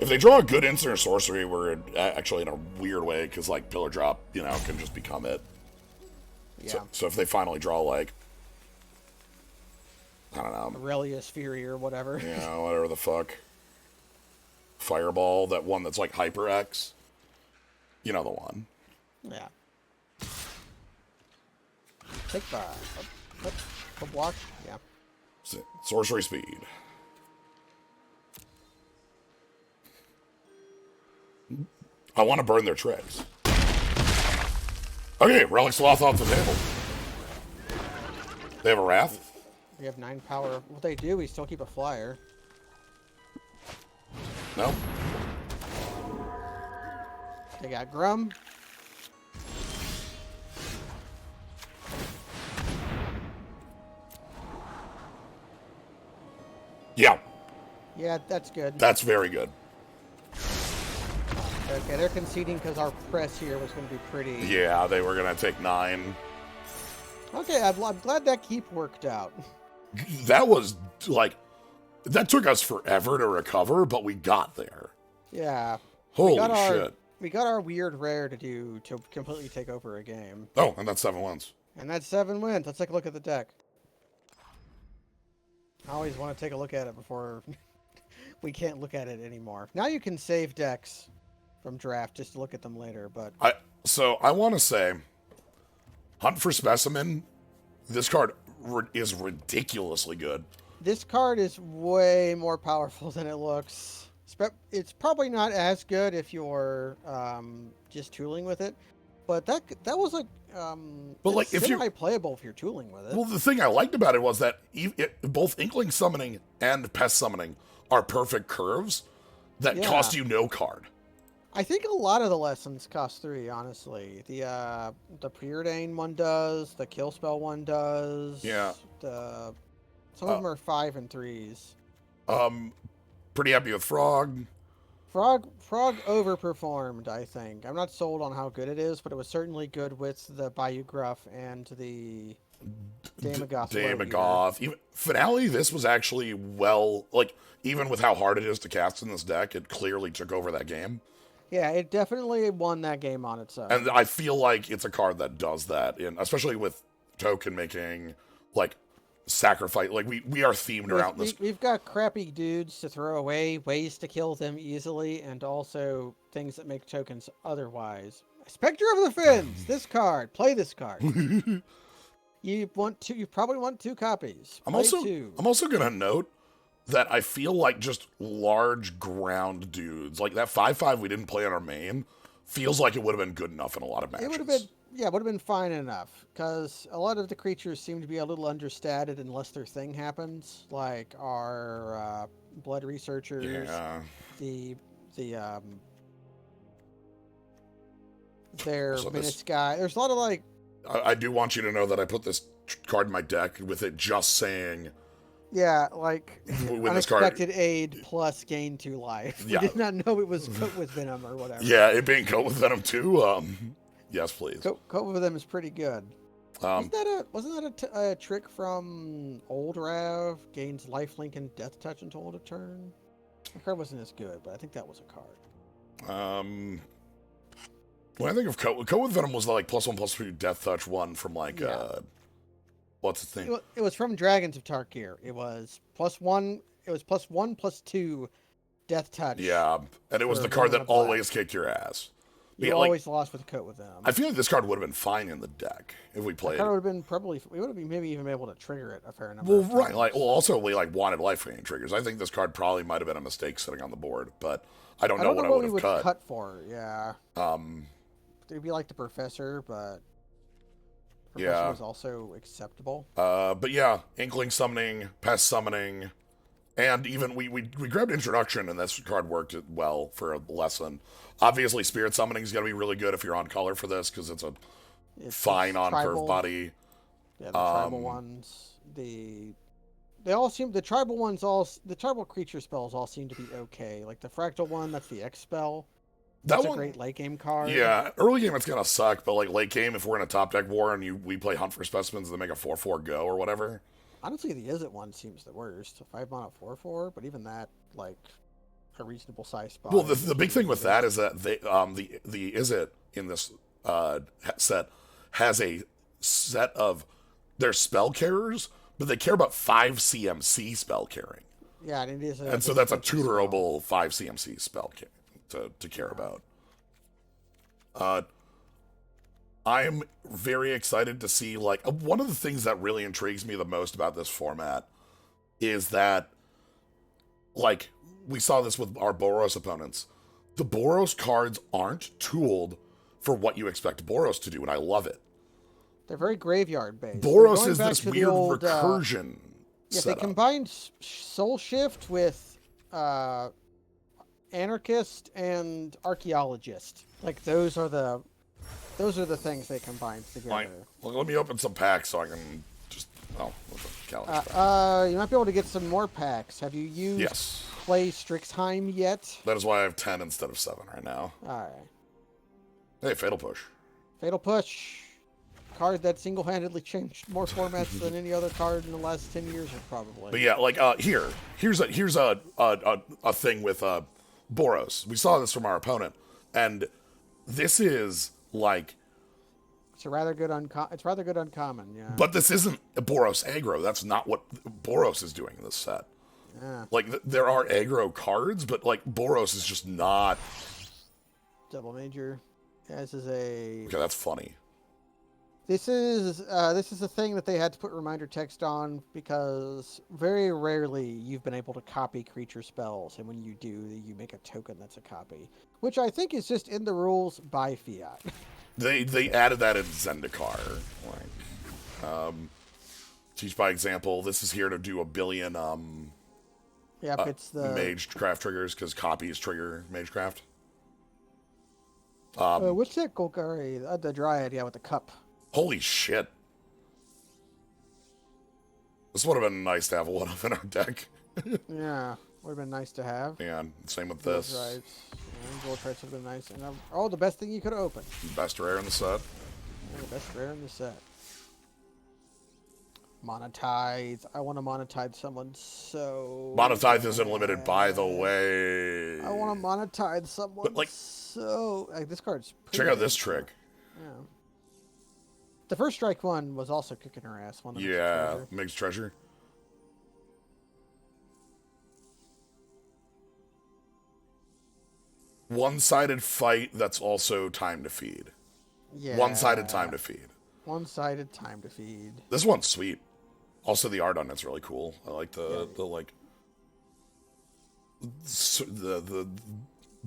If they draw a good instant or sorcery, we're actually in a weird way, because, like, Pillar Drop, you know, can just become it. Yeah. So if they finally draw, like, I don't know. Aurelius Fury or whatever. Yeah, whatever the fuck. Fireball, that one that's like Hyper X. You know the one. Yeah. Take 5. A block? Yeah. Sorcery speed. I want to burn their tricks. Okay, Relic Sloth off the table. They have a Wrath? We have 9 power. What they do, we still keep a flyer. No. They got Grum. Yeah. Yeah, that's good. That's very good. Okay, they're conceding because our press here was going to be pretty... Yeah, they were going to take 9. Okay, I'm glad that keep worked out. That was, like... That took us forever to recover, but we got there. Yeah. Holy shit. We got our weird rare to completely take over a game. Oh, and that's 7 wins. And that's 7 wins. Let's take a look at the deck. I always want to take a look at it before we can't look at it anymore. Now you can save decks from draft just to look at them later, but... So I want to say, Hunt for Specimen, this card is ridiculously good. This card is way more powerful than it looks. It's probably not as good if you're just tooling with it, but that was like but like if you're playable if you're tooling with it. Well, the thing I liked about it was that both Inkling Summoning and Pest Summoning are perfect curves that cost you no card. I think a lot of the lessons cost 3, honestly. The Preordain one does, the Kill Spell one does. Yeah. Some of them are 5 and 3s. Pretty happy with Frog. Frog overperformed, I think. I'm not sold on how good it is, but it was certainly good with the Bayou Gruff and the Damagoth. Even Finale, this was actually even with how hard it is to cast in this deck, it clearly took over that game. Yeah, it definitely won that game on its own. And I feel like it's a card that does that, especially with token making, like, sacrifice. Like, we are themed around this. We've got crappy dudes to throw away, ways to kill them easily, and also things that make tokens otherwise. Spectre of the Fins! This card. Play this card. You probably want 2 copies. I'm also gonna note that I feel like just large ground dudes, like that 5/5 we didn't play on our main, feels like it would have been good enough in a lot of matches. It would have been fine enough, because a lot of the creatures seem to be a little understated unless their thing happens, like our Blood Researchers, their Menace guy. There's a lot of, like... I do want you to know that I put this card in my deck with it just saying Yeah, like When this card, unexpected aid plus gain 2 life. Yeah. We did not know it was coat with venom or whatever. yeah, it being coat with venom too. Yes, please. Coat with venom is pretty good. Um, Wasn't that a trick from Old Rav? Gains lifelink and death touch until end of turn. The card wasn't as good, but I think that was a card. when I think of coat with venom was like +1/+2 death touch one from like what's the thing? It was from Dragons of Tarkir. It was +1. It was +1/+2 death touch. Yeah, and it was the card that always kicked your ass. You always lost with coat with venom. I feel like this card would have been fine in the deck if we played. It would have been we would have been maybe even able to trigger it a fair number. Well, of right. times. Also we wanted life gain triggers. I think this card probably might have been a mistake sitting on the board, but I don't know what I would have cut. Cut for. Yeah. It'd be like the Professor, but Professor was also acceptable. But yeah, Inkling summoning, Pest summoning, and even we grabbed Introduction, and this card worked well for a lesson. Obviously, Spirit Summoning is going to be really good if you're on color for this, because it's fine on curve body. Yeah, the tribal ones. The tribal creature spells all seem to be okay. Like the Fractal one, that's the X spell. That's a great late game card. Yeah, early game it's gonna suck, but like late game, if we're in a top deck war and we play Hunt for Specimens and they make a 4/4 go or whatever. Honestly, the Izzet one seems the worst. 5 mana 4/4, but even that, like, a reasonable size spot. Well, the big thing with that is that the Izzet in this set has a set of their spell carriers, but they care about 5 CMC spell carrying. Yeah, and it is. And so that's a tutorable 5 CMC spell to care about. I'm very excited to see, like, one of the things that really intrigues me the most about this format is that, like, we saw this with our Boros opponents. The Boros cards aren't tooled for what you expect Boros to do, and I love it. They're very graveyard based. Boros is this weird recursion. Yeah, they combined Soul Shift with Anarchist and Archaeologist. Like those are the things they combined together. Well, let me open some packs so I can just you might be able to get some more packs. Have you used Play Strixhaven yet? That is why I have 10 instead of 7 right now. Alright. Hey, Fatal Push. Fatal Push. Card that single-handedly changed more formats than any other card in the last 10 years, probably. But yeah, like here's a thing with Boros. We saw this from our opponent, and this is like it's rather good uncommon, yeah. But this isn't a Boros aggro. That's not what Boros is doing in this set. Yeah. Like there are aggro cards, but like Boros is just not. Double Major. Yeah, this is a. Okay, that's funny. This is a thing that they had to put reminder text on because very rarely you've been able to copy creature spells, and when you do, you make a token that's a copy, which I think is just in the rules by fiat. They added that in Zendikar. Teach by example. This is here to do 1 billion it's the Magecraft triggers because copies trigger Magecraft. What's that Golgari? The Dryad, with the cup. Holy shit. This would have been nice to have one of in our deck. Yeah, would have been nice to have. Yeah, same with this. Right. Gold Trites would have been nice. And the best thing you could have opened. Best rare in the set. Yeah, the best rare in the set. Monetize. I want to monetize someone so. Monetize isn't limited, by the way. I want to monetize someone this card's pretty check out this trick. Yeah. The first strike one was also kicking her ass. Mixed Treasure. One-sided fight that's also time to feed. Yeah. One-sided time to feed. One-sided time to feed. This one's sweet. Also, the art on it's really cool. I like the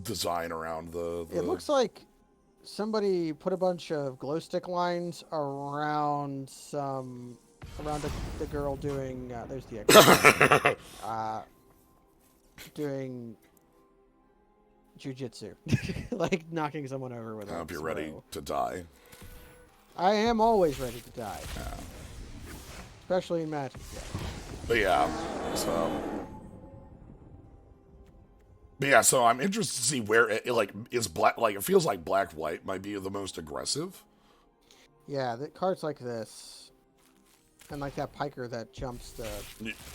design around the. It looks like somebody put a bunch of glow stick lines around the girl doing. There's the example. Doing jujitsu, like knocking someone over with. I hope you're ready to die. I am always ready to die. Yeah. Especially in Magic. Yeah. But yeah, so. But yeah, so I'm interested to see where like is black. Like it feels like black white might be the most aggressive. Yeah, the cards like this, and like that piker that jumps the,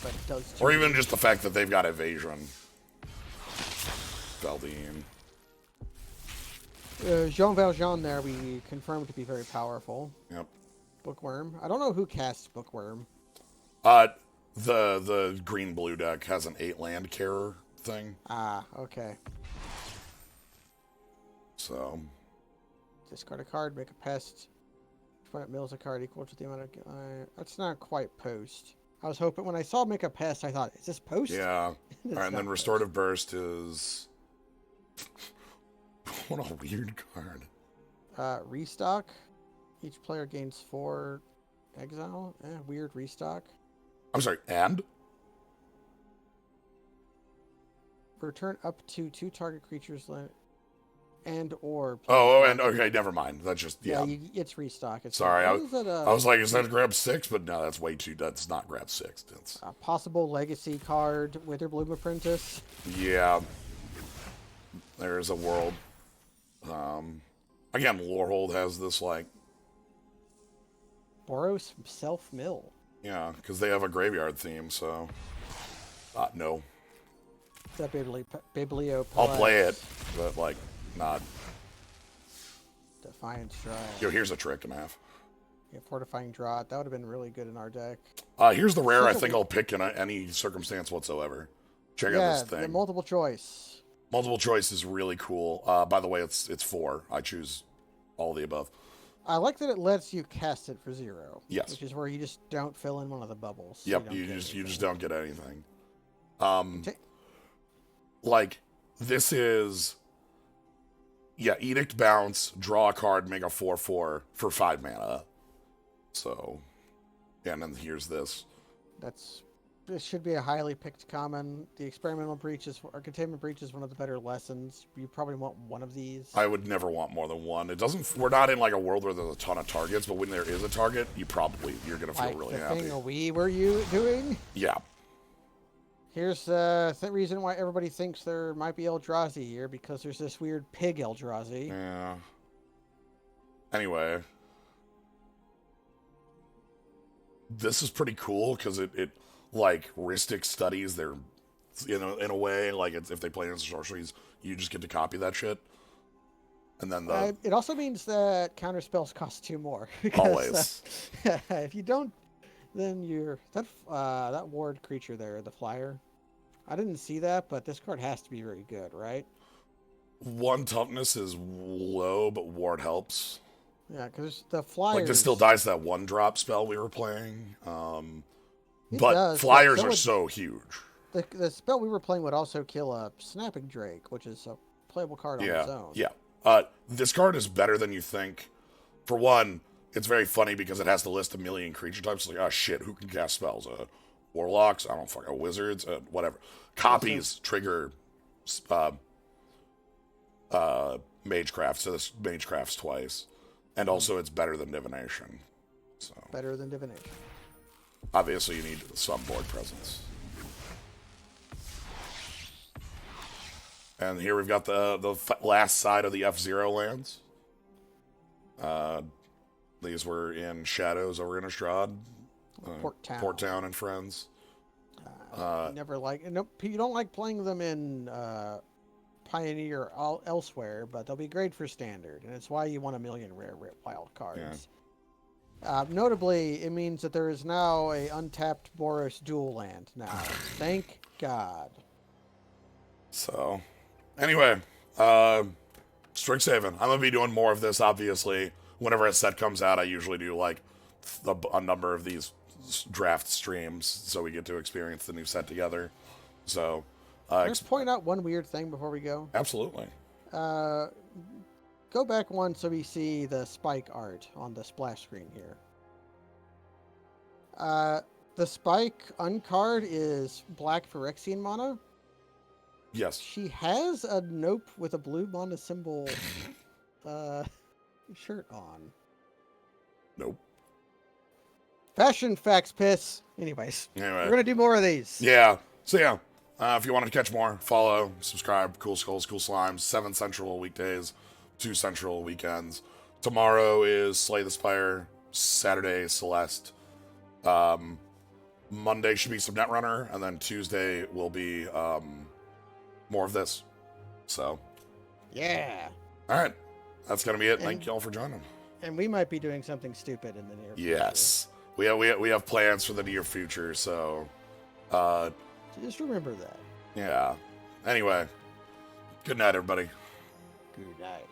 but does. Or even just the fact that they've got evasion. Valdine. Jean Valjean there we confirmed to be very powerful. Yep. Bookworm. I don't know who casts Bookworm. The green blue deck has an 8-land carer thing. Ah, okay. So. Discard a card, make a pest. Opponent mills a card equal to the amount of. That's not quite post. I was hoping when I saw make a pest, I thought, is this post? Yeah. All right, and then restorative burst is. What a weird card. Restock. Each player gains 4 exile. Weird restock. I'm sorry, and? Return up to 2 target creatures and or. And okay, never mind. That's just yeah. It's restock. It's sorry, I was like, is that grab 6? But no, that's way too. That's not grab 6. That's a possible legacy card. Witherbloom Apprentice. Yeah. There's a world. Again, Lorehold has this like. Boros self-mill. Yeah, because they have a graveyard theme, so. No. Is that Biblio? I'll play it, but like, not. Defiant Stride. Yo, here's a trick and a half. Yeah, Fortifying Draught. That would have been really good in our deck. Here's the rare I think I'll pick in any circumstance whatsoever. Check out this thing. The multiple choice. Multiple choice is really cool. By the way, it's 4. I choose all of the above. I like that it lets you cast it for 0. Yes. Which is where you just don't fill in one of the bubbles. Yep, you just don't get anything. Like this is Edict Bounce, draw a card, make a 4/4 for 5 mana. So, yeah, and then here's this. This should be a highly picked common. The Experimental Breach or Containment Breach is one of the better lessons. You probably want one of these. I would never want more than one. We're not in like a world where there's a ton of targets, but when there is a target, you're gonna feel really happy. The thing we were doing? Yeah. Here's the reason why everybody thinks there might be Eldrazi here, because there's this weird pig Eldrazi. Yeah. Anyway. This is pretty cool, because it like, Ristic studies their, in a way, like, if they play in sorceries, you just get to copy that shit. And then it also means that counter spells cost 2 more. Because, always. If you don't, then that ward creature there, the flyer. I didn't see that, but this card has to be very good, right? 1 toughness is low, but ward helps. Yeah, because the flyers. Like, this still dies that 1-drop spell we were playing. But flyers are so huge. The spell we were playing would also kill a Snapping Drake, which is a playable card on its own. Yeah. This card is better than you think. For one, it's very funny because it has to list a million creature types. It's like, oh shit, who can cast spells? Warlocks? I don't fucking wizards? Whatever. Copies trigger Magecraft, so this Magecraft's twice. And also it's better than Divination. So better than Divination. Obviously, you need some board presence. And here we've got the last side of the F-Zero lands. These were in Shadows over Innistrad. Port Town and Friends. You don't like playing them in Pioneer elsewhere, but they'll be great for Standard, and it's why you want a million rare wild cards. Yeah. Notably, it means that there is now a untapped Boros dual land now. Thank God. So, anyway, Strixhaven. I'm going to be doing more of this, obviously. Whenever a set comes out, I usually do, like, a number of these draft streams, so we get to experience the new set together. So, can I just point out one weird thing before we go? Absolutely. Go back one so we see the spike art on the splash screen here. The spike uncard is black Phyrexian mana. Yes. She has a nope with a blue mana symbol shirt on. Nope. Fashion facts piss. Anyways, Anyway. we're gonna do more of these. Yeah. So yeah, if you want to catch more, follow, subscribe. Cool Skulls, Cool Slimes. 7 Central weekdays, 2 Central weekends. Tomorrow is Slay the Spire. Saturday, Celeste. Monday should be some Netrunner, and then Tuesday will be more of this. So. Yeah. All right. That's gonna be it. Thank you all for joining. And we might be doing something stupid in the near future. Yes. We have plans for the near future, so just remember that. yeah. Anyway, good night, everybody. Good night.